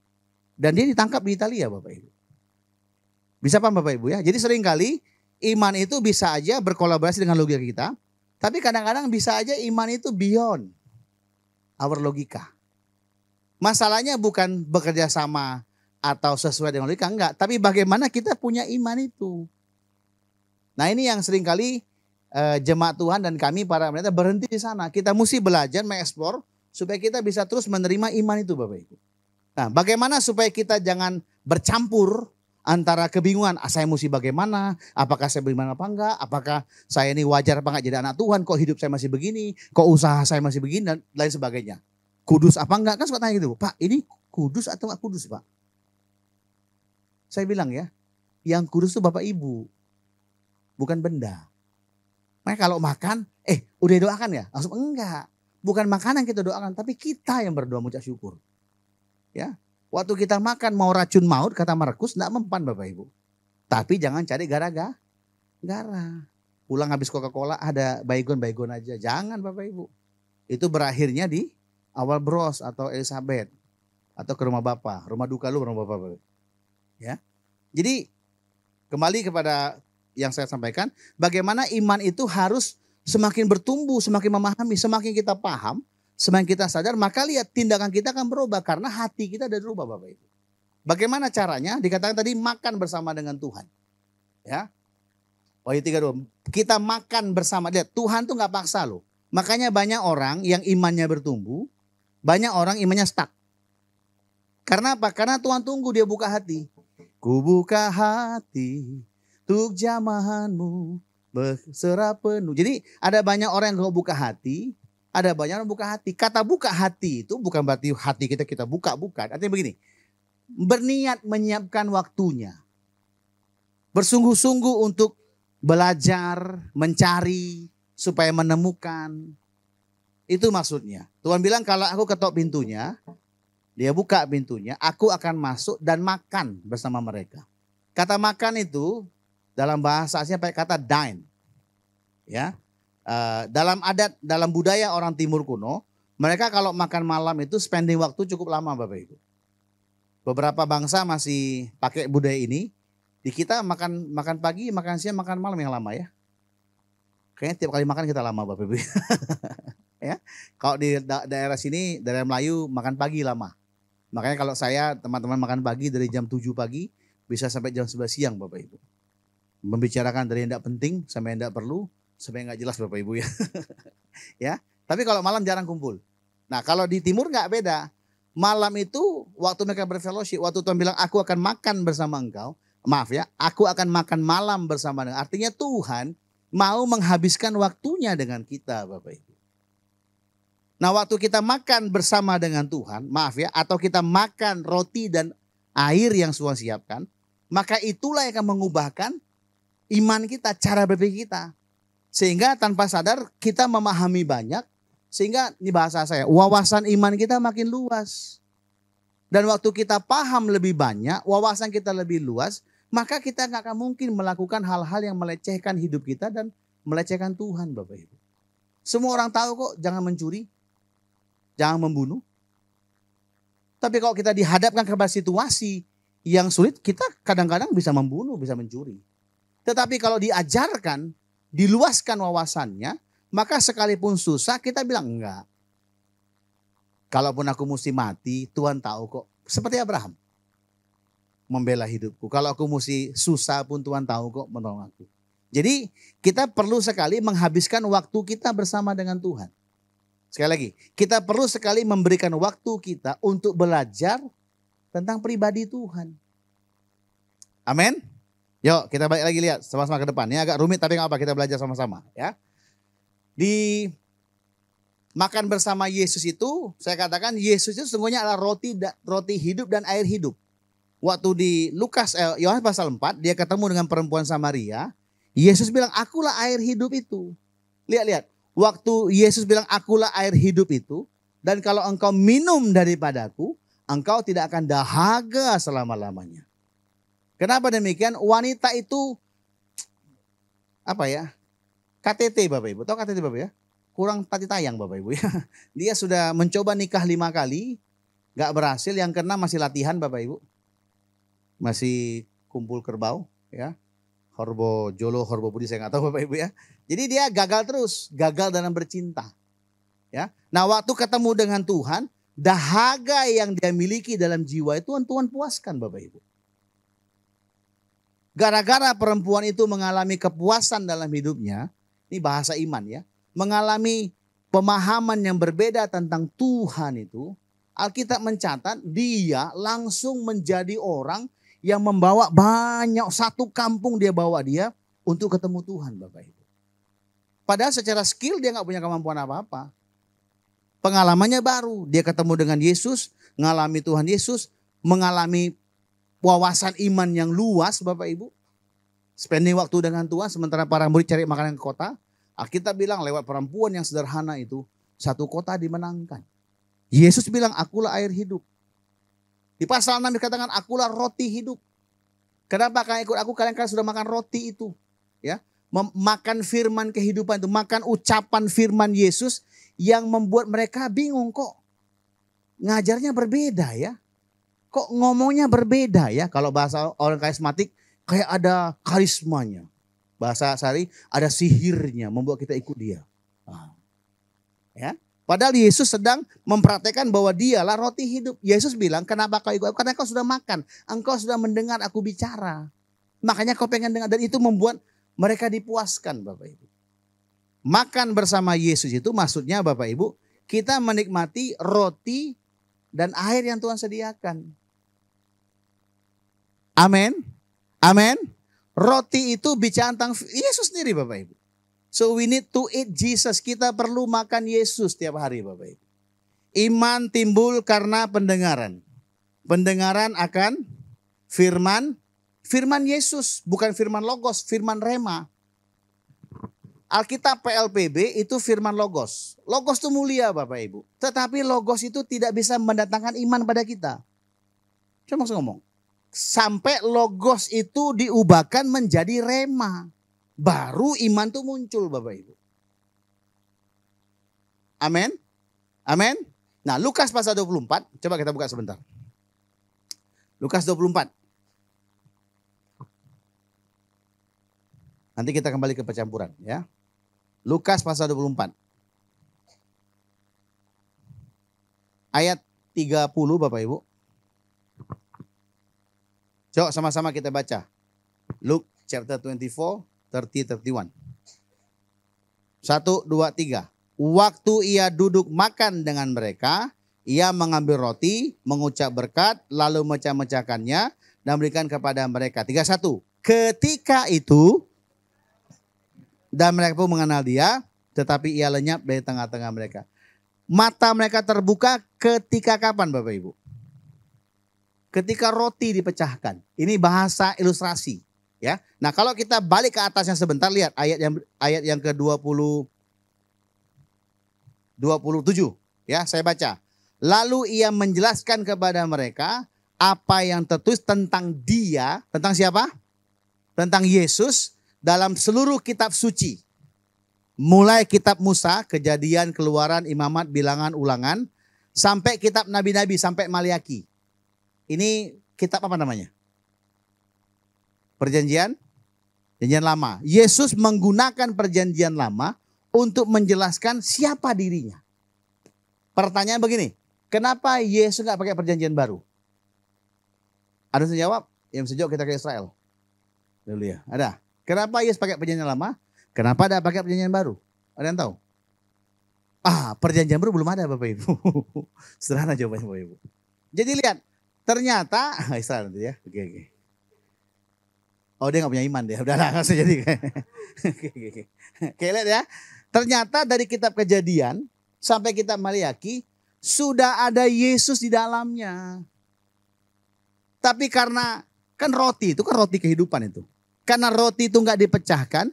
Dan dia ditangkap di Italia Bapak Ibu. Bisa paham Bapak Ibu ya? Jadi seringkali iman itu bisa aja berkolaborasi dengan logika kita. Tapi kadang-kadang bisa aja iman itu beyond our logika. Masalahnya bukan bekerja sama atau sesuai dengan logika, enggak. Tapi bagaimana kita punya iman itu. Nah ini yang seringkali jemaat Tuhan dan kami para pendeta berhenti di sana. Kita mesti belajar mengeksplor supaya kita bisa terus menerima iman itu Bapak Ibu. Nah bagaimana supaya kita jangan bercampur antara kebingungan, saya mesti bagaimana, apakah saya bagaimana apa enggak, apakah saya ini wajar apa enggak jadi anak Tuhan, kok hidup saya masih begini, kok usaha saya masih begini dan lain sebagainya. Kudus apa enggak, kan suka tanya gitu, Pak ini kudus atau enggak kudus Pak? Saya bilang ya, yang kudus itu Bapak Ibu, bukan benda. Makanya kalau makan, udah doakan ya? Langsung enggak, bukan makanan kita doakan, tapi kita yang berdoa mengucap syukur. Ya, waktu kita makan mau racun maut kata Markus enggak mempan Bapak Ibu. Tapi jangan cari gara. Pulang habis Coca-Cola ada baygon aja. Jangan Bapak Ibu. Itu berakhirnya di awal Bros atau Elizabeth. Atau ke rumah Bapak. Rumah duka lu rumah Bapak. Ya. Jadi kembali kepada yang saya sampaikan. Bagaimana iman itu harus semakin bertumbuh, semakin memahami, semakin kita paham. Semakin kita sadar, maka lihat tindakan kita akan berubah karena hati kita sudah berubah Bapak Ibu. Bagaimana caranya? Dikatakan tadi makan bersama dengan Tuhan. Ya. Wahyu 3:2. Kita makan bersama. Lihat, Tuhan tuh nggak paksa loh. Makanya banyak orang yang imannya bertumbuh, banyak orang imannya stuck. Karena apa? Karena Tuhan tunggu dia buka hati. Ku buka hati untuk jamahanmu berserah penuh. Jadi ada banyak orang yang gak buka hati. Ada banyak orang buka hati. Kata buka hati itu bukan berarti hati kita buka, bukan. Artinya begini, berniat menyiapkan waktunya. Bersungguh-sungguh untuk belajar, mencari, supaya menemukan. Itu maksudnya. Tuhan bilang kalau aku ketok pintunya, dia buka pintunya, aku akan masuk dan makan bersama mereka. Kata makan itu dalam bahasa aslinya pakai kata dine. Ya. Dalam adat, dalam budaya orang timur kuno, mereka kalau makan malam itu spending waktu cukup lama Bapak Ibu. Beberapa bangsa masih pakai budaya ini. Di kita makan pagi, makan siang, makan malam yang lama ya. Kayaknya tiap kali makan kita lama Bapak Ibu. Ya. Kalau di daerah sini, daerah Melayu makan pagi lama. Makanya kalau saya teman-teman makan pagi dari jam 7 pagi bisa sampai jam 11 siang Bapak Ibu. Membicarakan dari yang tidak penting sampai yang tidak perlu. Supaya nggak jelas Bapak Ibu ya. Ya. Tapi kalau malam jarang kumpul. Nah kalau di timur nggak beda. Malam itu waktu mereka berfellowship. Waktu Tuhan bilang aku akan makan bersama engkau. Maaf ya. Aku akan makan malam bersama dengan. Artinya Tuhan mau menghabiskan waktunya dengan kita Bapak Ibu. Nah waktu kita makan bersama dengan Tuhan. Maaf ya. Atau kita makan roti dan air yang Tuhan siapkan. Maka itulah yang akan mengubahkan iman kita. Cara berpikir kita. Sehingga tanpa sadar kita memahami banyak. Sehingga ini bahasa saya, wawasan iman kita makin luas. Dan waktu kita paham lebih banyak, wawasan kita lebih luas, maka kita nggak akan mungkin melakukan hal-hal yang melecehkan hidup kita dan melecehkan Tuhan, Bapak Ibu. Semua orang tahu kok, jangan mencuri, jangan membunuh. Tapi kalau kita dihadapkan kepada situasi yang sulit, kita kadang-kadang bisa membunuh, bisa mencuri. Tetapi kalau diajarkan, diluaskan wawasannya, maka sekalipun susah kita bilang enggak. Kalaupun aku mesti mati, Tuhan tahu kok. Seperti Abraham. Membela hidupku. Kalau aku mesti susah pun Tuhan tahu kok menolong aku. Jadi kita perlu sekali menghabiskan waktu kita bersama dengan Tuhan. Sekali lagi, kita perlu sekali memberikan waktu kita untuk belajar tentang pribadi Tuhan. Amin. Yuk kita balik lagi lihat sama-sama ke depan. Ini agak rumit tapi nggak apa, kita belajar sama-sama ya. Di makan bersama Yesus itu, saya katakan Yesus itu sesungguhnya adalah roti hidup dan air hidup. Waktu di Yohanes pasal 4, dia ketemu dengan perempuan Samaria. Yesus bilang, akulah air hidup itu. Lihat. Waktu Yesus bilang, akulah air hidup itu. Dan kalau engkau minum daripadaku, engkau tidak akan dahaga selama-lamanya. Kenapa demikian? Wanita itu, KTT Bapak Ibu. Tahu KTT Bapak ya? Kurang tati tayang Bapak Ibu ya. Dia sudah mencoba nikah 5 kali. Gak berhasil, yang keenam masih latihan Bapak Ibu. Masih kumpul kerbau ya. Horbo Jolo, Horbo Budi, saya nggak tahu Bapak Ibu ya. Jadi dia gagal terus, gagal dalam bercinta. Ya. Nah waktu ketemu dengan Tuhan, dahaga yang dia miliki dalam jiwa itu Tuhan puaskan Bapak Ibu. Gara-gara perempuan itu mengalami kepuasan dalam hidupnya, ini bahasa iman ya, mengalami pemahaman yang berbeda tentang Tuhan itu, Alkitab mencatat dia langsung menjadi orang yang membawa banyak, satu kampung dia bawa dia untuk ketemu Tuhan Bapak Ibu. Padahal secara skill dia gak punya kemampuan apa-apa. Pengalamannya baru, dia ketemu dengan Yesus, mengalami Tuhan Yesus, mengalami wawasan iman yang luas Bapak Ibu. Spending waktu dengan Tuhan sementara para murid cari makanan ke kota. Alkitab bilang lewat perempuan yang sederhana itu, satu kota dimenangkan. Yesus bilang akulah air hidup. Di pasal 6 dikatakan akulah roti hidup. Kenapa kalian ikut aku? Kalian sudah makan roti itu. Ya, makan firman kehidupan itu. Makan ucapan firman Yesus yang membuat mereka bingung kok. Ngajarnya berbeda ya. Kok ngomongnya berbeda ya. Kalau bahasa orang karismatik kayak ada karismanya. Bahasa sehari ada sihirnya membuat kita ikut dia. Ya. Padahal Yesus sedang mempraktekkan bahwa dialah roti hidup. Yesus bilang, kenapa kau ikut aku? Karena kau sudah makan. Engkau sudah mendengar aku bicara. Makanya kau pengen dengar. Dan itu membuat mereka dipuaskan Bapak Ibu. Makan bersama Yesus itu maksudnya Bapak Ibu, kita menikmati roti dan air yang Tuhan sediakan. Amin. Amin. Roti itu bicara tentang Yesus sendiri Bapak Ibu. So we need to eat Jesus. Kita perlu makan Yesus tiap hari Bapak Ibu. Iman timbul karena pendengaran. Pendengaran akan firman. Firman Yesus. Bukan firman logos. Firman rema. Alkitab PLPB itu firman logos. Logos itu mulia Bapak Ibu. Tetapi logos itu tidak bisa mendatangkan iman pada kita. Saya maksud ngomong. Sampai logos itu diubahkan menjadi rema. Baru iman itu muncul Bapak Ibu. Amin. Amin. Nah Lukas pasal 24. Coba kita buka sebentar. Lukas 24. Nanti kita kembali ke percampuran ya. Lukas pasal 24. Ayat 30 Bapak Ibu. Coba sama-sama kita baca. Luke chapter 24. 30-31. 1, 2, 3. Waktu ia duduk makan dengan mereka, ia mengambil roti, mengucap berkat, lalu mecah-mecahkannya dan berikan kepada mereka. 31. Ketika itu, dan mereka pun mengenal dia, tetapi ia lenyap dari tengah-tengah mereka. Mata mereka terbuka ketika kapan Bapak Ibu? Ketika roti dipecahkan. Ini bahasa ilustrasi. Ya, nah kalau kita balik ke atasnya sebentar, lihat ayat yang ke 27. Ya, saya baca. Lalu ia menjelaskan kepada mereka apa yang tertulis tentang dia, tentang siapa? Tentang Yesus dalam seluruh kitab suci. Mulai kitab Musa, Kejadian, Keluaran, Imamat, Bilangan, Ulangan, sampai kitab Nabi-Nabi, sampai Maliaki. Ini kitab apa namanya? Perjanjian Lama. Yesus menggunakan perjanjian lama untuk menjelaskan siapa dirinya. Pertanyaan begini, kenapa Yesus nggak pakai perjanjian baru? Ada yang jawab? Yang bisa jawab kita ke Israel. Dulu ya, ada. Kenapa Yesus pakai perjanjian lama? Kenapa ada pakai perjanjian baru? Ada yang tahu? Perjanjian baru belum ada Bapak Ibu. Sederhana jawabannya Bapak Ibu. Jadi lihat, ternyata Israel nanti ya. Oke. Oh dia gak punya iman dia. Udah lah gak usah jadi. Oke lihat ya. Ternyata dari kitab Kejadian sampai kitab Maliaki sudah ada Yesus di dalamnya. Tapi karena kan roti itu kan roti kehidupan itu. Karena roti itu gak dipecahkan,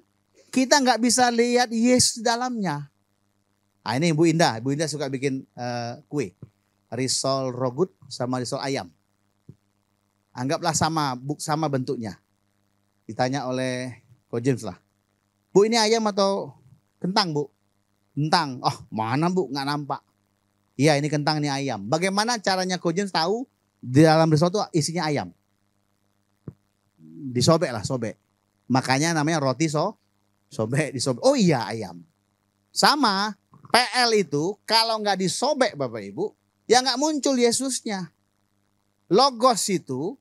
kita gak bisa lihat Yesus di dalamnya. Ini Ibu Indah suka bikin kue. Risol rogut sama risol ayam. Anggaplah sama bentuknya. Ditanya oleh Ko James lah. Bu ini ayam atau kentang Bu? Kentang. Oh mana Bu nggak nampak. Iya ini kentang ini ayam. Bagaimana caranya Ko James tahu di dalam risotto isinya ayam? Disobek. Makanya namanya roti sobek disobek. Oh iya ayam. Sama PL itu kalau nggak disobek Bapak Ibu ya nggak muncul Yesusnya. Logos itu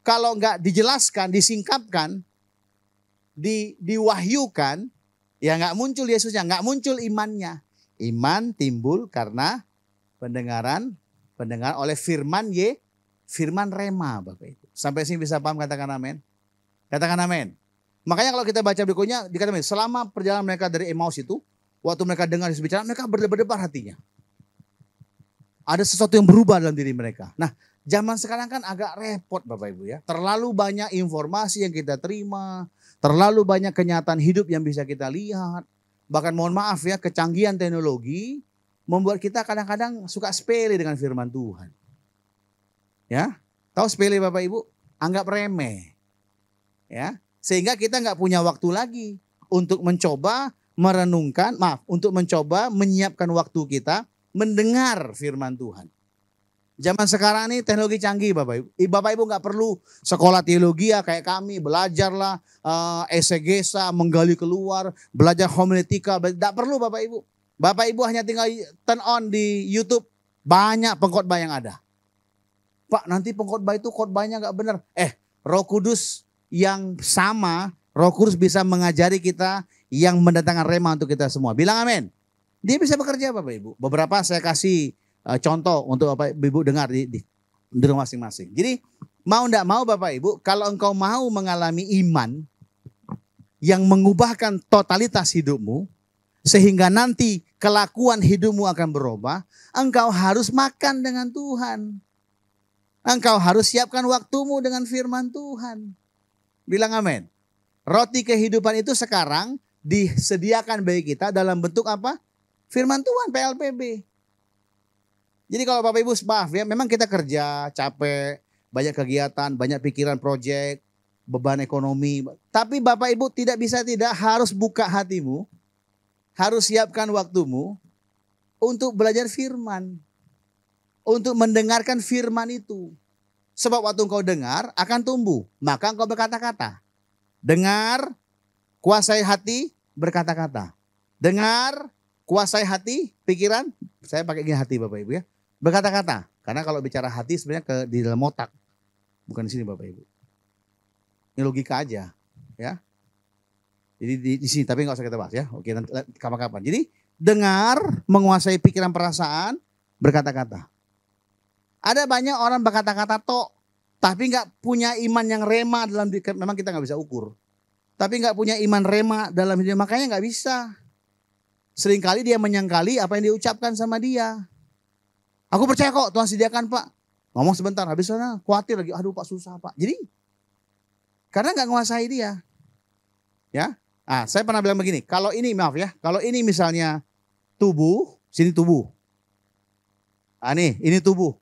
kalau nggak dijelaskan, disingkapkan, diwahyukan, ya nggak muncul Yesusnya, nggak muncul imannya. Iman timbul karena pendengar oleh firman rema Bapak Ibu. Sampai sini bisa paham, katakan amin. Katakan amin. Makanya kalau kita baca berikutnya, dikatakan selama perjalanan mereka dari Emmaus itu, waktu mereka dengar Yesus bicara, mereka berdebar-debar hatinya. Ada sesuatu yang berubah dalam diri mereka. Nah, zaman sekarang kan agak repot Bapak Ibu ya. Terlalu banyak informasi yang kita terima. Terlalu banyak kenyataan hidup yang bisa kita lihat. Bahkan mohon maaf ya, kecanggihan teknologi membuat kita kadang-kadang suka sepele dengan firman Tuhan. Ya, tahu sepele Bapak Ibu? Anggap remeh. Ya, sehingga kita nggak punya waktu lagi untuk mencoba merenungkan, untuk mencoba menyiapkan waktu kita mendengar firman Tuhan. Zaman sekarang ini teknologi canggih Bapak Ibu. Bapak Ibu nggak perlu sekolah teologi ya kayak kami, belajarlah esegesa, menggali keluar, belajar homiletika, tidak perlu Bapak Ibu. Bapak Ibu hanya tinggal turn on di YouTube, banyak pengkhotbah yang ada. Pak nanti pengkhotbah itu khotbahnya nggak benar. Roh Kudus yang sama, Roh Kudus bisa mengajari kita yang mendatangkan rema untuk kita semua. Bilang amin. Dia bisa bekerja Bapak Ibu. Beberapa saya kasih contoh untuk Bapak Ibu dengar di rumah masing-masing. Jadi mau tidak mau Bapak Ibu, kalau engkau mau mengalami iman yang mengubahkan totalitas hidupmu, sehingga nanti kelakuan hidupmu akan berubah, engkau harus makan dengan Tuhan. Engkau harus siapkan waktumu dengan firman Tuhan. Bilang amin. Roti kehidupan itu sekarang disediakan bagi kita dalam bentuk apa? Firman Tuhan, PLPB. Jadi kalau Bapak Ibu maaf ya, memang kita kerja, capek, banyak kegiatan, banyak pikiran proyek, beban ekonomi. Tapi Bapak Ibu tidak harus buka hatimu, harus siapkan waktumu untuk belajar firman. Untuk mendengarkan firman itu. Sebab waktu engkau dengar akan tumbuh, maka engkau berkata-kata. Dengar, kuasai hati, berkata-kata. Dengar, kuasai hati, pikiran, saya pakai gini hati Bapak Ibu ya. Berkata-kata, karena kalau bicara hati sebenarnya di dalam otak. Bukan di sini Bapak Ibu. Ini logika aja ya. Jadi di sini, tapi nggak usah kita bahas ya. Oke, nanti kapan-kapan. Jadi dengar, menguasai pikiran perasaan, berkata-kata. Ada banyak orang berkata-kata tok, tapi nggak punya iman yang rema dalam diri. Memang kita nggak bisa ukur. Tapi nggak punya iman rema dalam diri, makanya nggak bisa. Seringkali dia menyangkali apa yang diucapkan sama dia. Aku percaya kok Tuhan sediakan Pak. Ngomong sebentar, habis sana khawatir lagi. Aduh Pak susah Pak. Jadi karena nggak menguasai dia. Ya, saya pernah bilang begini. Kalau ini maaf ya, kalau ini misalnya tubuh, sini tubuh. Nih, ini tubuh.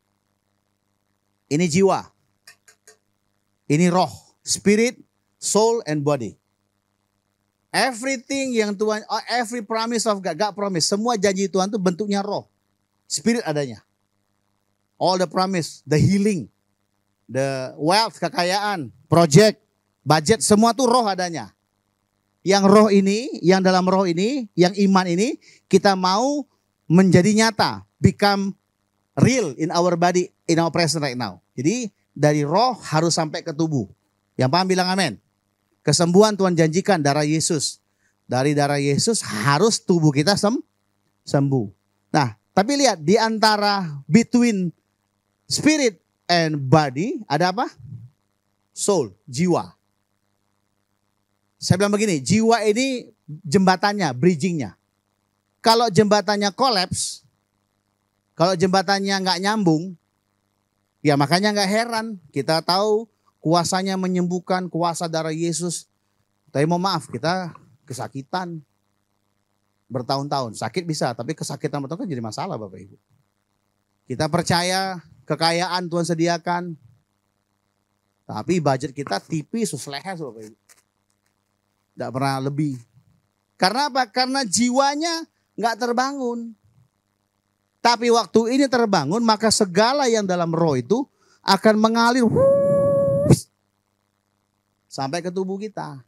Ini jiwa. Ini roh. Spirit, soul, and body. Everything yang Tuhan, every promise of God, God promise. Semua janji Tuhan itu bentuknya roh. Spirit adanya. All the promise, the healing, the wealth, kekayaan, project, budget, semua tuh roh adanya. Yang roh ini, yang dalam roh ini, yang iman ini, kita mau menjadi nyata. Become real in our body, in our present right now. Jadi dari roh harus sampai ke tubuh. Yang paham bilang amin. Kesembuhan Tuhan janjikan darah Yesus. Dari darah Yesus harus tubuh kita sembuh. Nah, tapi lihat di antara between spirit and body ada apa? Soul, jiwa. Saya bilang begini, jiwa ini jembatannya, bridgingnya. Kalau jembatannya collapse, kalau jembatannya nggak nyambung, ya makanya nggak heran. Kita tahu kuasanya menyembuhkan, kuasa darah Yesus. Tapi mohon maaf, kita kesakitan bertahun-tahun. Sakit bisa, tapi kesakitan bertahun-tahun jadi masalah Bapak Ibu. Kita percaya kekayaan Tuhan sediakan. Tapi budget kita tipis, suslehes Bapak Ibu. Tidak pernah lebih. Karena apa? Karena jiwanya nggak terbangun. Tapi waktu ini terbangun, maka segala yang dalam roh itu akan mengalir sampai ke tubuh kita.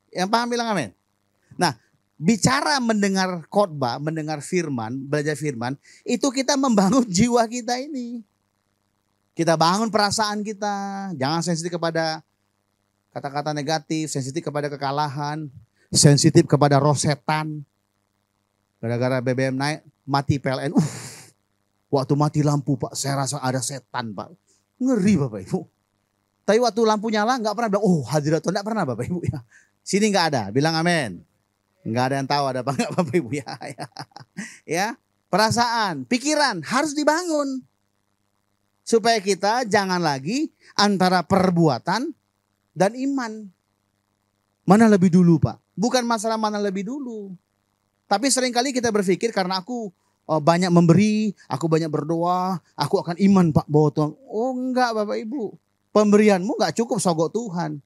Yang paham bilang amin. Nah, bicara mendengar khotbah, mendengar firman, belajar firman, itu kita membangun jiwa kita ini. Kita bangun perasaan kita, jangan sensitif kepada kata-kata negatif, sensitif kepada kekalahan, sensitif kepada roh setan. Gara-gara BBM naik, mati PLN. Waktu mati lampu Pak, saya rasa ada setan Pak. Ngeri Bapak Ibu. Tapi waktu lampu nyala nggak pernah bilang, hadirat Tuhan, nggak pernah Bapak Ibu. Ya. Sini nggak ada, bilang amin. Nggak ada yang tahu ada apa nggak Bapak Ibu ya. Ya, perasaan, pikiran harus dibangun. Supaya kita jangan lagi antara perbuatan dan iman. Mana lebih dulu Pak? Bukan masalah mana lebih dulu. Tapi seringkali kita berpikir karena aku banyak memberi, aku banyak berdoa, aku akan iman Pak bahwa Tuhan. Oh enggak Bapak Ibu. Pemberianmu enggak cukup sogok Tuhan.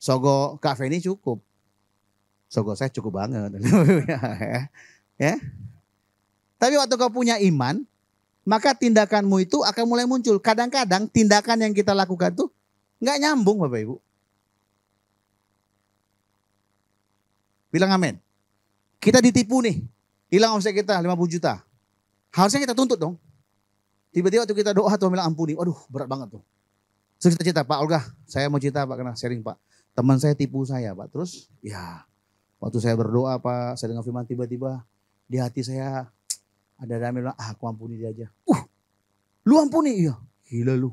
Sogok Kak Feni cukup. Sogok saya cukup banget. Ya. Tapi waktu kau punya iman, maka tindakanmu itu akan mulai muncul. Kadang-kadang tindakan yang kita lakukan tuh enggak nyambung Bapak Ibu. Bilang amin. Kita ditipu nih. Hilang omset kita 50 juta. Harusnya kita tuntut dong. Tiba-tiba waktu kita doa Tuhan bilang ampuni. Waduh berat banget tuh. Terus kita cerita Pak Olga. Saya mau cerita Pak karena sharing Pak. Teman saya tipu saya Pak. Terus ya waktu saya berdoa Pak. Saya dengar firman tiba-tiba di hati saya ada damai bilang aku ampuni dia aja. Lu ampuni? Iya. Gila lu.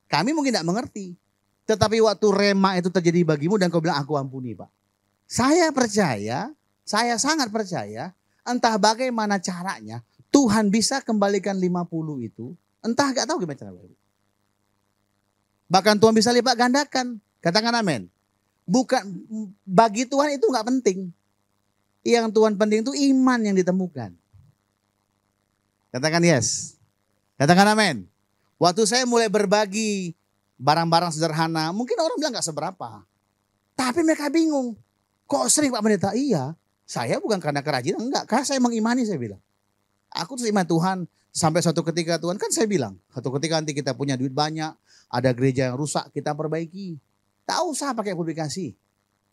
Kami mungkin tidak mengerti. Tetapi waktu rema itu terjadi bagimu dan kau bilang aku ampuni Pak. Saya percaya, saya sangat percaya, entah bagaimana caranya, Tuhan bisa kembalikan 50 itu, entah gak tahu gimana caranya. Bahkan Tuhan bisa lipat gandakan, katakan amin. Bukan, bagi Tuhan itu gak penting. Yang Tuhan penting itu iman yang ditemukan. Katakan yes. Katakan amin. Waktu saya mulai berbagi barang-barang sederhana, mungkin orang bilang gak seberapa. Tapi mereka bingung. Kok sering Pak Pendeta? Iya, saya bukan karena kerajinan, enggak. Karena saya mengimani saya bilang. Aku terima Tuhan sampai suatu ketika Tuhan kan saya bilang. Suatu ketika nanti kita punya duit banyak, ada gereja yang rusak, kita perbaiki. Tak usah pakai publikasi.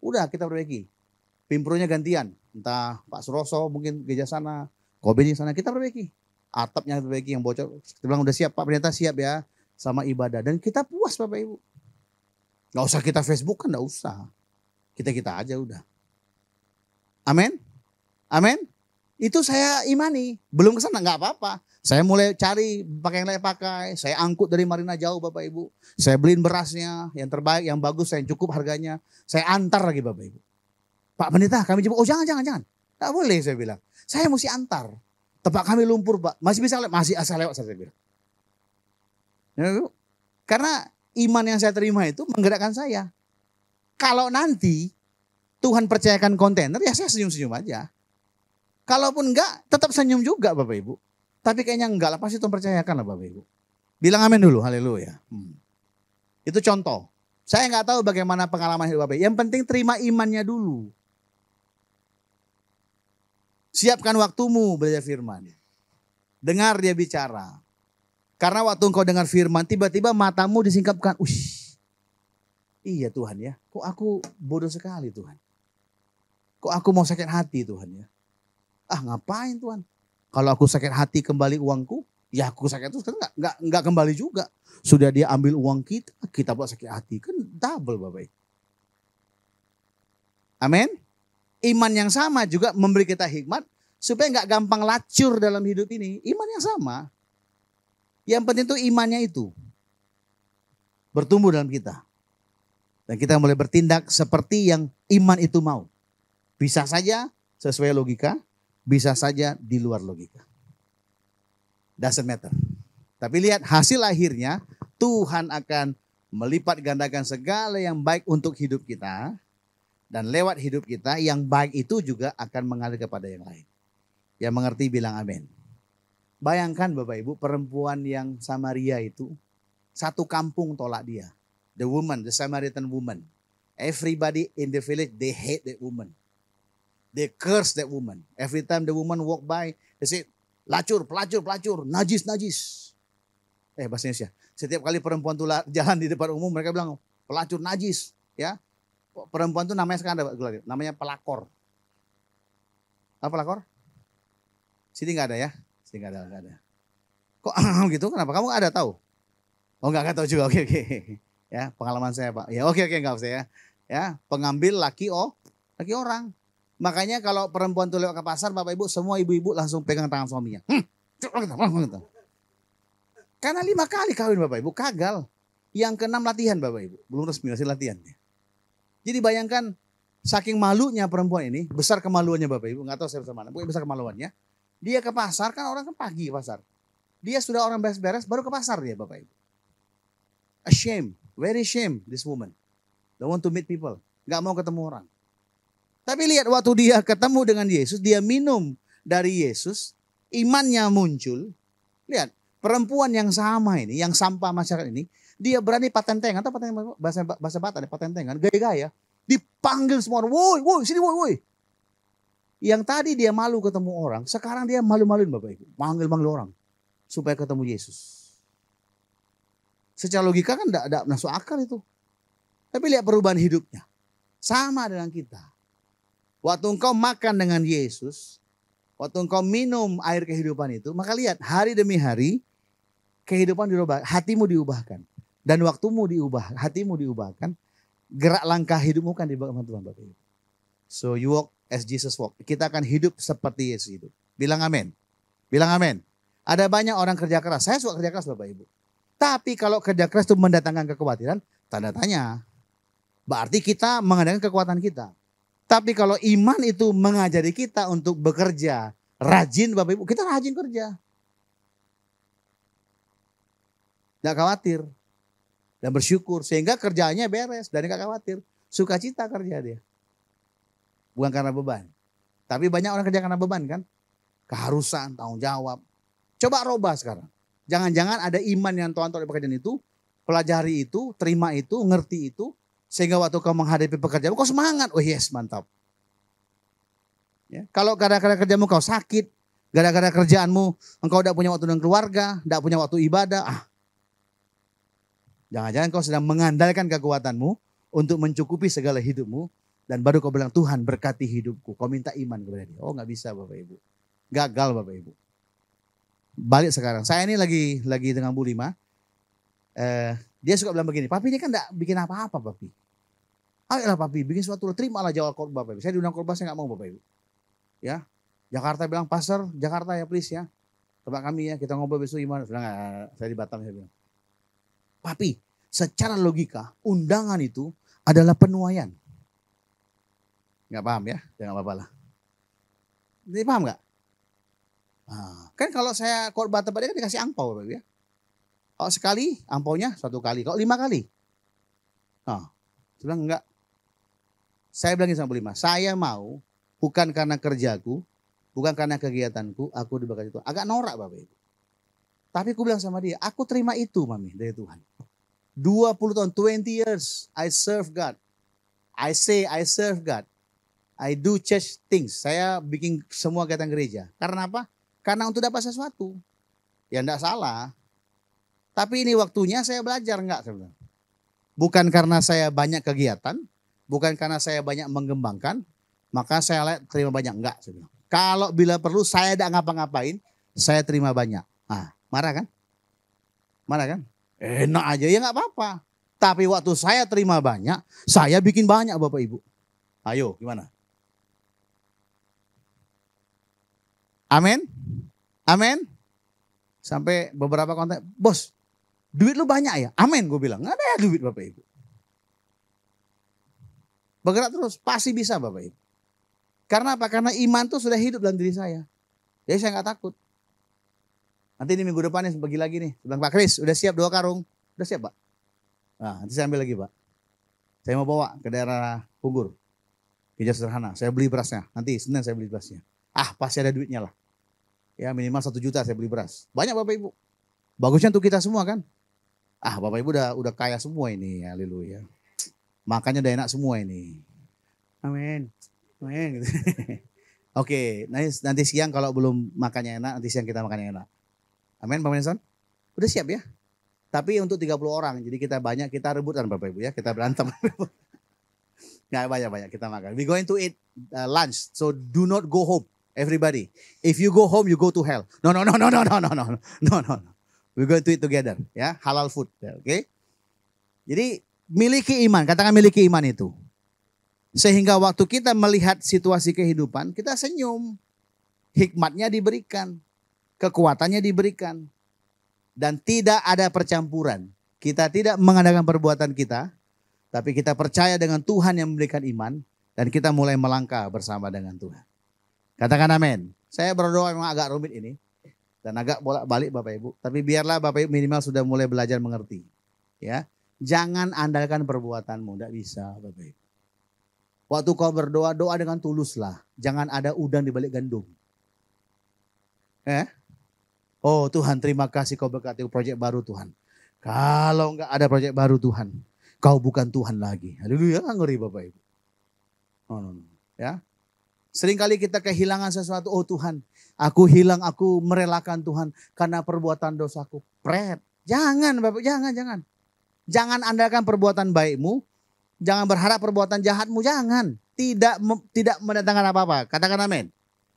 Udah kita perbaiki. Pimpronya gantian. Entah Pak Suroso mungkin gereja sana, Kobe sana kita perbaiki. Atapnya perbaiki yang bocor. Kita bilang udah siap Pak Pendeta siap ya sama ibadah. Dan kita puas Bapak Ibu. Gak usah kita Facebook kan gak usah. Kita aja udah. Amin. Amin. Itu saya imani. Belum kesana nggak apa-apa. Saya mulai cari pakai yang layak pakai. Saya angkut dari Marina jauh Bapak Ibu. Saya beliin berasnya yang terbaik, yang bagus, yang cukup harganya. Saya antar lagi Bapak Ibu. Pak Pendeta kami jemput. Oh jangan. Nggak boleh saya bilang. Saya mesti antar. Tempat kami lumpur Pak. Masih bisa lewat. Masih asal lewat saya bilang. Ya, karena iman yang saya terima itu menggerakkan saya. Kalau nanti Tuhan percayakan kontainer, ya saya senyum-senyum aja. Kalaupun enggak, tetap senyum juga Bapak Ibu. Tapi kayaknya enggak lah, pasti Tuhan percayakan lah Bapak Ibu. Bilang amin dulu, haleluya. Itu contoh. Saya nggak tahu bagaimana pengalaman hidup Bapak Ibu. Yang penting terima imannya dulu. Siapkan waktumu belajar firman. Dengar dia bicara. Karena waktu engkau dengar firman, tiba-tiba matamu disingkapkan. Iya Tuhan ya, kok aku bodoh sekali Tuhan. Kok aku mau sakit hati Tuhan ya. Ngapain Tuhan? Kalau aku sakit hati kembali uangku, ya aku sakit terus kan nggak kembali juga. Sudah dia ambil uang kita buat sakit hati. Kan double Bapak. Amin. Iman yang sama juga memberi kita hikmat supaya nggak gampang lacur dalam hidup ini. Iman yang sama. Yang penting itu imannya itu bertumbuh dalam kita. Dan kita mulai bertindak seperti yang iman itu mau. Bisa saja sesuai logika, bisa saja di luar logika. Doesn't matter. Tapi lihat hasil akhirnya Tuhan akan melipat gandakan segala yang baik untuk hidup kita. Dan lewat hidup kita yang baik itu juga akan mengalir kepada yang lain. Yang mengerti bilang amin. Bayangkan Bapak Ibu, perempuan yang Samaria itu satu kampung tolak dia. The woman, the Samaritan woman. Everybody in the village, they hate that woman. They curse that woman. Every time the woman walk by, they say, pelacur, najis. Bahasa Indonesia. Setiap kali perempuan itu jalan di depan umum, mereka bilang, pelacur, najis. Ya, perempuan itu namanya sekarang ada, namanya pelakor. Apa pelakor? Sini nggak ada ya? Sini nggak ada. Kok gitu? Kenapa? Kamu nggak ada tahu? Oh nggak tahu juga. Oke. Ya, pengalaman saya Pak. Ya oke enggak usah ya. Ya, pengambil laki orang. Makanya kalau perempuan tuh lewat ke pasar Bapak Ibu, semua ibu-ibu langsung pegang tangan suaminya. Karena 5 kali kawin Bapak Ibu, gagal. Yang ke-6 latihan Bapak Ibu, belum resmi masih latihan. Jadi bayangkan saking malunya perempuan ini, besar kemaluannya Bapak Ibu, enggak tahu saya besar mana, pokoknya besar kemaluannya. Dia ke pasar, kan orang kan pagi ke pasar. Dia sudah orang beres-beres baru ke pasar dia Bapak Ibu. Ashamed. Very shame this woman. Don't want to meet people. Gak mau ketemu orang. Tapi lihat waktu dia ketemu dengan Yesus, dia minum dari Yesus, imannya muncul. Lihat, perempuan yang sama ini, yang sampah masyarakat ini, dia berani patentengan, atau patentengan, bahasa Batak, patentengan, gaya-gaya. Dipanggil semua orang, woi, sini woi. Yang tadi dia malu ketemu orang, sekarang dia malu-maluin Bapak Ibu. Manggil-manggil orang, supaya ketemu Yesus. Secara logika kan tidak masuk akal itu. Tapi lihat perubahan hidupnya. Sama dengan kita. Waktu engkau makan dengan Yesus, waktu engkau minum air kehidupan itu, maka lihat hari demi hari kehidupan dirubah, hatimu diubahkan. Dan waktumu diubah, hatimu diubahkan. Gerak langkah hidupmu kan dibawa Tuhan Bapak Ibu. So you walk as Jesus walk. Kita akan hidup seperti Yesus hidup. Bilang amin. Bilang amin. Ada banyak orang kerja keras. Saya suka kerja keras Bapak Ibu. Tapi kalau kerja keras itu mendatangkan kekhawatiran, tanda tanya. Berarti kita mengandalkan kekuatan kita. Tapi kalau iman itu mengajari kita untuk bekerja rajin Bapak Ibu, kita rajin kerja. Gak khawatir. Dan bersyukur sehingga kerjaannya beres dan gak khawatir. Sukacita kerja dia. Bukan karena beban. Tapi banyak orang kerja karena beban kan. Keharusan, tanggung jawab. Coba robah sekarang. Jangan-jangan ada iman yang Tuhan taruh di pekerjaan itu, pelajari itu, terima itu, ngerti itu, sehingga waktu kau menghadapi pekerjaan, kau semangat. Oh yes, mantap. Ya, kalau gara-gara kerjamu kau sakit, gara-gara kerjaanmu engkau tidak punya waktu dengan keluarga, tidak punya waktu ibadah, jangan-jangan kau sedang mengandalkan kekuatanmu untuk mencukupi segala hidupmu, dan baru kau bilang Tuhan berkati hidupku, kau minta iman kepada dia. Oh nggak bisa Bapak Ibu, gagal Bapak Ibu. Balik sekarang. Saya ini lagi dengan Bu Lima. Dia suka bilang begini, Papi ini kan enggak bikin apa-apa Papi. Ayolah Papi, bikin sesuatu, terimalah jawab khotbah Papi. Saya diundang khotbah, saya enggak mau Bapak Ibu. Ya, Jakarta bilang, Pastor, Jakarta ya please ya. Tempat kami ya, kita ngobrol besok gimana. Saya di Batam, saya bilang. Papi, secara logika, undangan itu adalah penuaian. Enggak paham ya, jangan apa-apa lah. Ini paham enggak? Kan kalau saya khotbah tempat dia kan dikasih angpau Bapak ya. Kalau sekali angpaunya 1 kali, kalau 5 kali. Saya bilang enggak. Saya bilangin sama Bu Lima, saya mau bukan karena kerjaku, Bukan karena kegiatanku, aku diberkati Tuhan. Agak norak Bapak Ibu. Tapi aku bilang sama dia, aku terima itu Mami dari Tuhan. 20 tahun, 20 years, I serve God. I say I serve God. I do church things. Saya bikin semua kegiatan gereja. Karena apa? Karena untuk dapat sesuatu. Ya enggak salah. Tapi ini waktunya saya belajar enggak sebenarnya. Bukan karena saya banyak kegiatan, bukan karena saya banyak mengembangkan, maka saya terima banyak enggak sebenarnya. Kalau bila perlu saya tidak ngapa-ngapain, saya terima banyak. Ah, marah kan? Marah kan? Enak aja ya nggak apa-apa. Tapi waktu saya terima banyak, saya bikin banyak Bapak Ibu. Ayo gimana? Amin? Amin? Sampai beberapa kontak, bos duit lu banyak ya? Amin gue bilang, nggak ada duit Bapak Ibu. Bergerak terus, pasti bisa Bapak Ibu. Karena apa? Karena iman tuh sudah hidup dalam diri saya. Jadi saya nggak takut. Nanti di minggu depan nih bagi lagi nih. Bilang Pak Kris, udah siap 2 karung? Udah siap Pak? Nah, nanti saya ambil lagi Pak. Saya mau bawa ke daerah Pugur. Gereja sederhana. Saya beli berasnya. Nanti Senin saya beli berasnya. Ah pasti ada duitnya lah. Ya minimal 1 juta saya beli beras. Banyak Bapak Ibu. Bagusnya untuk kita semua kan. Ah Bapak Ibu udah kaya semua ini. Haleluya. Makannya udah enak semua ini. Amin. Amin. Oke, nanti siang kalau belum makannya enak, nanti siang kita makannya enak. Amin Pak Menson? Udah siap ya? Tapi untuk 30 orang, jadi kita banyak, kita rebutan Bapak Ibu ya, kita berantem. Nggak banyak-banyak kita makan. We going to eat lunch, so do not go home, everybody. If you go home, you go to hell. No. We going to eat together, ya, halal food, oke? Okay? Jadi miliki iman, katakan miliki iman itu. Sehingga waktu kita melihat situasi kehidupan, kita senyum. Hikmatnya diberikan. Kekuatannya diberikan. Dan tidak ada percampuran. Kita tidak mengadakan perbuatan kita. Tapi kita percaya dengan Tuhan yang memberikan iman. Dan kita mulai melangkah bersama dengan Tuhan. Katakan amin. Saya berdoa memang agak rumit ini. Dan agak bolak-balik Bapak Ibu. Tapi biarlah Bapak Ibu minimal sudah mulai belajar mengerti. Ya, jangan andalkan perbuatanmu. Tidak bisa Bapak Ibu. Waktu kau berdoa, doa dengan tuluslah. Jangan ada udang di balik gandum. Oh Tuhan, terima kasih kau berkati proyek baru Tuhan. Kalau enggak ada proyek baru Tuhan, kau bukan Tuhan lagi. Haleluya, ngeri Bapak Ibu. No. Ya. Seringkali kita kehilangan sesuatu. Oh Tuhan, aku hilang, aku merelakan Tuhan karena perbuatan dosaku. Pret. Jangan Bapak, jangan. Jangan andalkan perbuatan baikmu. Jangan berharap perbuatan jahatmu, jangan. Tidak mendatangkan apa-apa. Katakan amin.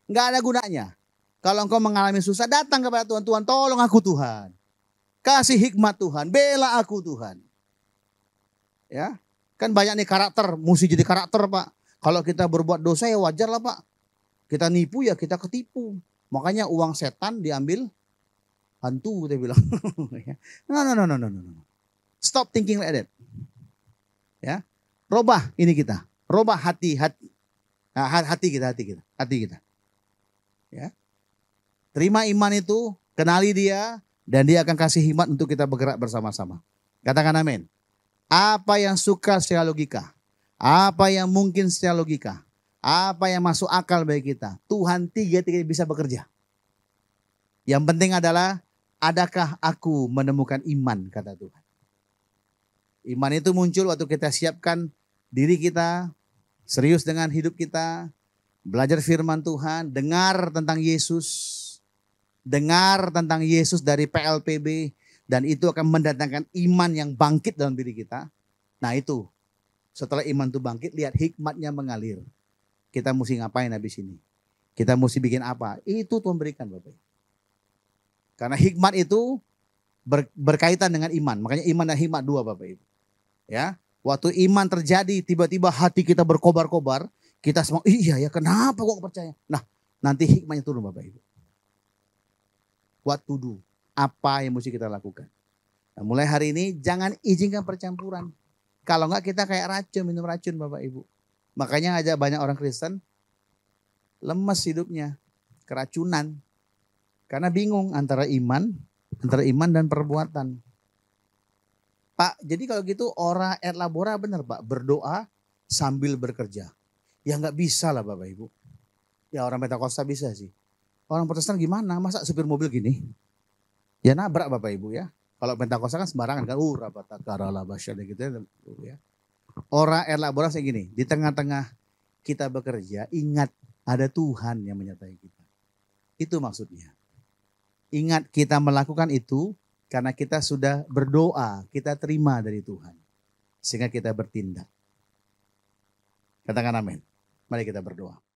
Enggak ada gunanya. Kalau engkau mengalami susah, datang kepada Tuhan. Tuhan, tolong aku Tuhan. Kasih hikmat Tuhan. Bela aku Tuhan. Ya, kan banyak nih karakter. Mesti jadi karakter Pak. Kalau kita berbuat dosa ya wajar lah Pak. Kita nipu ya kita ketipu. Makanya uang setan diambil hantu kita bilang. No. Stop thinking like that. Ya, robah ini kita. Robah hati kita. Ya. Terima iman itu, kenali dia, dan dia akan kasih hikmat untuk kita bergerak bersama-sama. Katakan amin. Apa yang suka secara logika, apa yang mungkin secara logika, apa yang masuk akal bagi kita, Tuhan tiga-tiga bisa bekerja. Yang penting adalah, adakah aku menemukan iman, kata Tuhan. Iman itu muncul waktu kita siapkan diri kita, serius dengan hidup kita, belajar firman Tuhan, dengar tentang Yesus, dari PLPB, dan itu akan mendatangkan iman yang bangkit dalam diri kita. Nah itu, setelah iman itu bangkit, lihat hikmatnya mengalir. Kita mesti ngapain habis ini? Kita mesti bikin apa? Itu Tuhan berikan Bapak. Karena hikmat itu berkaitan dengan iman. Makanya iman dan hikmat dua Bapak Ibu. Ya, waktu iman terjadi, tiba-tiba hati kita berkobar-kobar, kita semua, iya ya kenapa kok percaya? Nah, nanti hikmatnya turun Bapak Ibu. What to do? Apa yang mesti kita lakukan? Nah, mulai hari ini jangan izinkan percampuran. Kalau enggak kita kayak racun, minum racun Bapak Ibu. Makanya aja banyak orang Kristen lemes hidupnya, keracunan. Karena bingung antara iman dan perbuatan. Pak, jadi kalau gitu ora et labora benar Pak, berdoa sambil bekerja. Ya nggak bisa lah Bapak Ibu. Ya orang Pentakosta bisa sih. Orang Protestan gimana? Masa supir mobil gini? Ya nabrak Bapak Ibu ya. Kalau Pentakosta kan sembarangan kan. Rapatakara basyada gitu ya. Orang elaborasi gini. Di tengah-tengah kita bekerja, ingat ada Tuhan yang menyertai kita. Itu maksudnya. Ingat kita melakukan itu karena kita sudah berdoa, kita terima dari Tuhan. Sehingga kita bertindak. Katakan amin. Mari kita berdoa.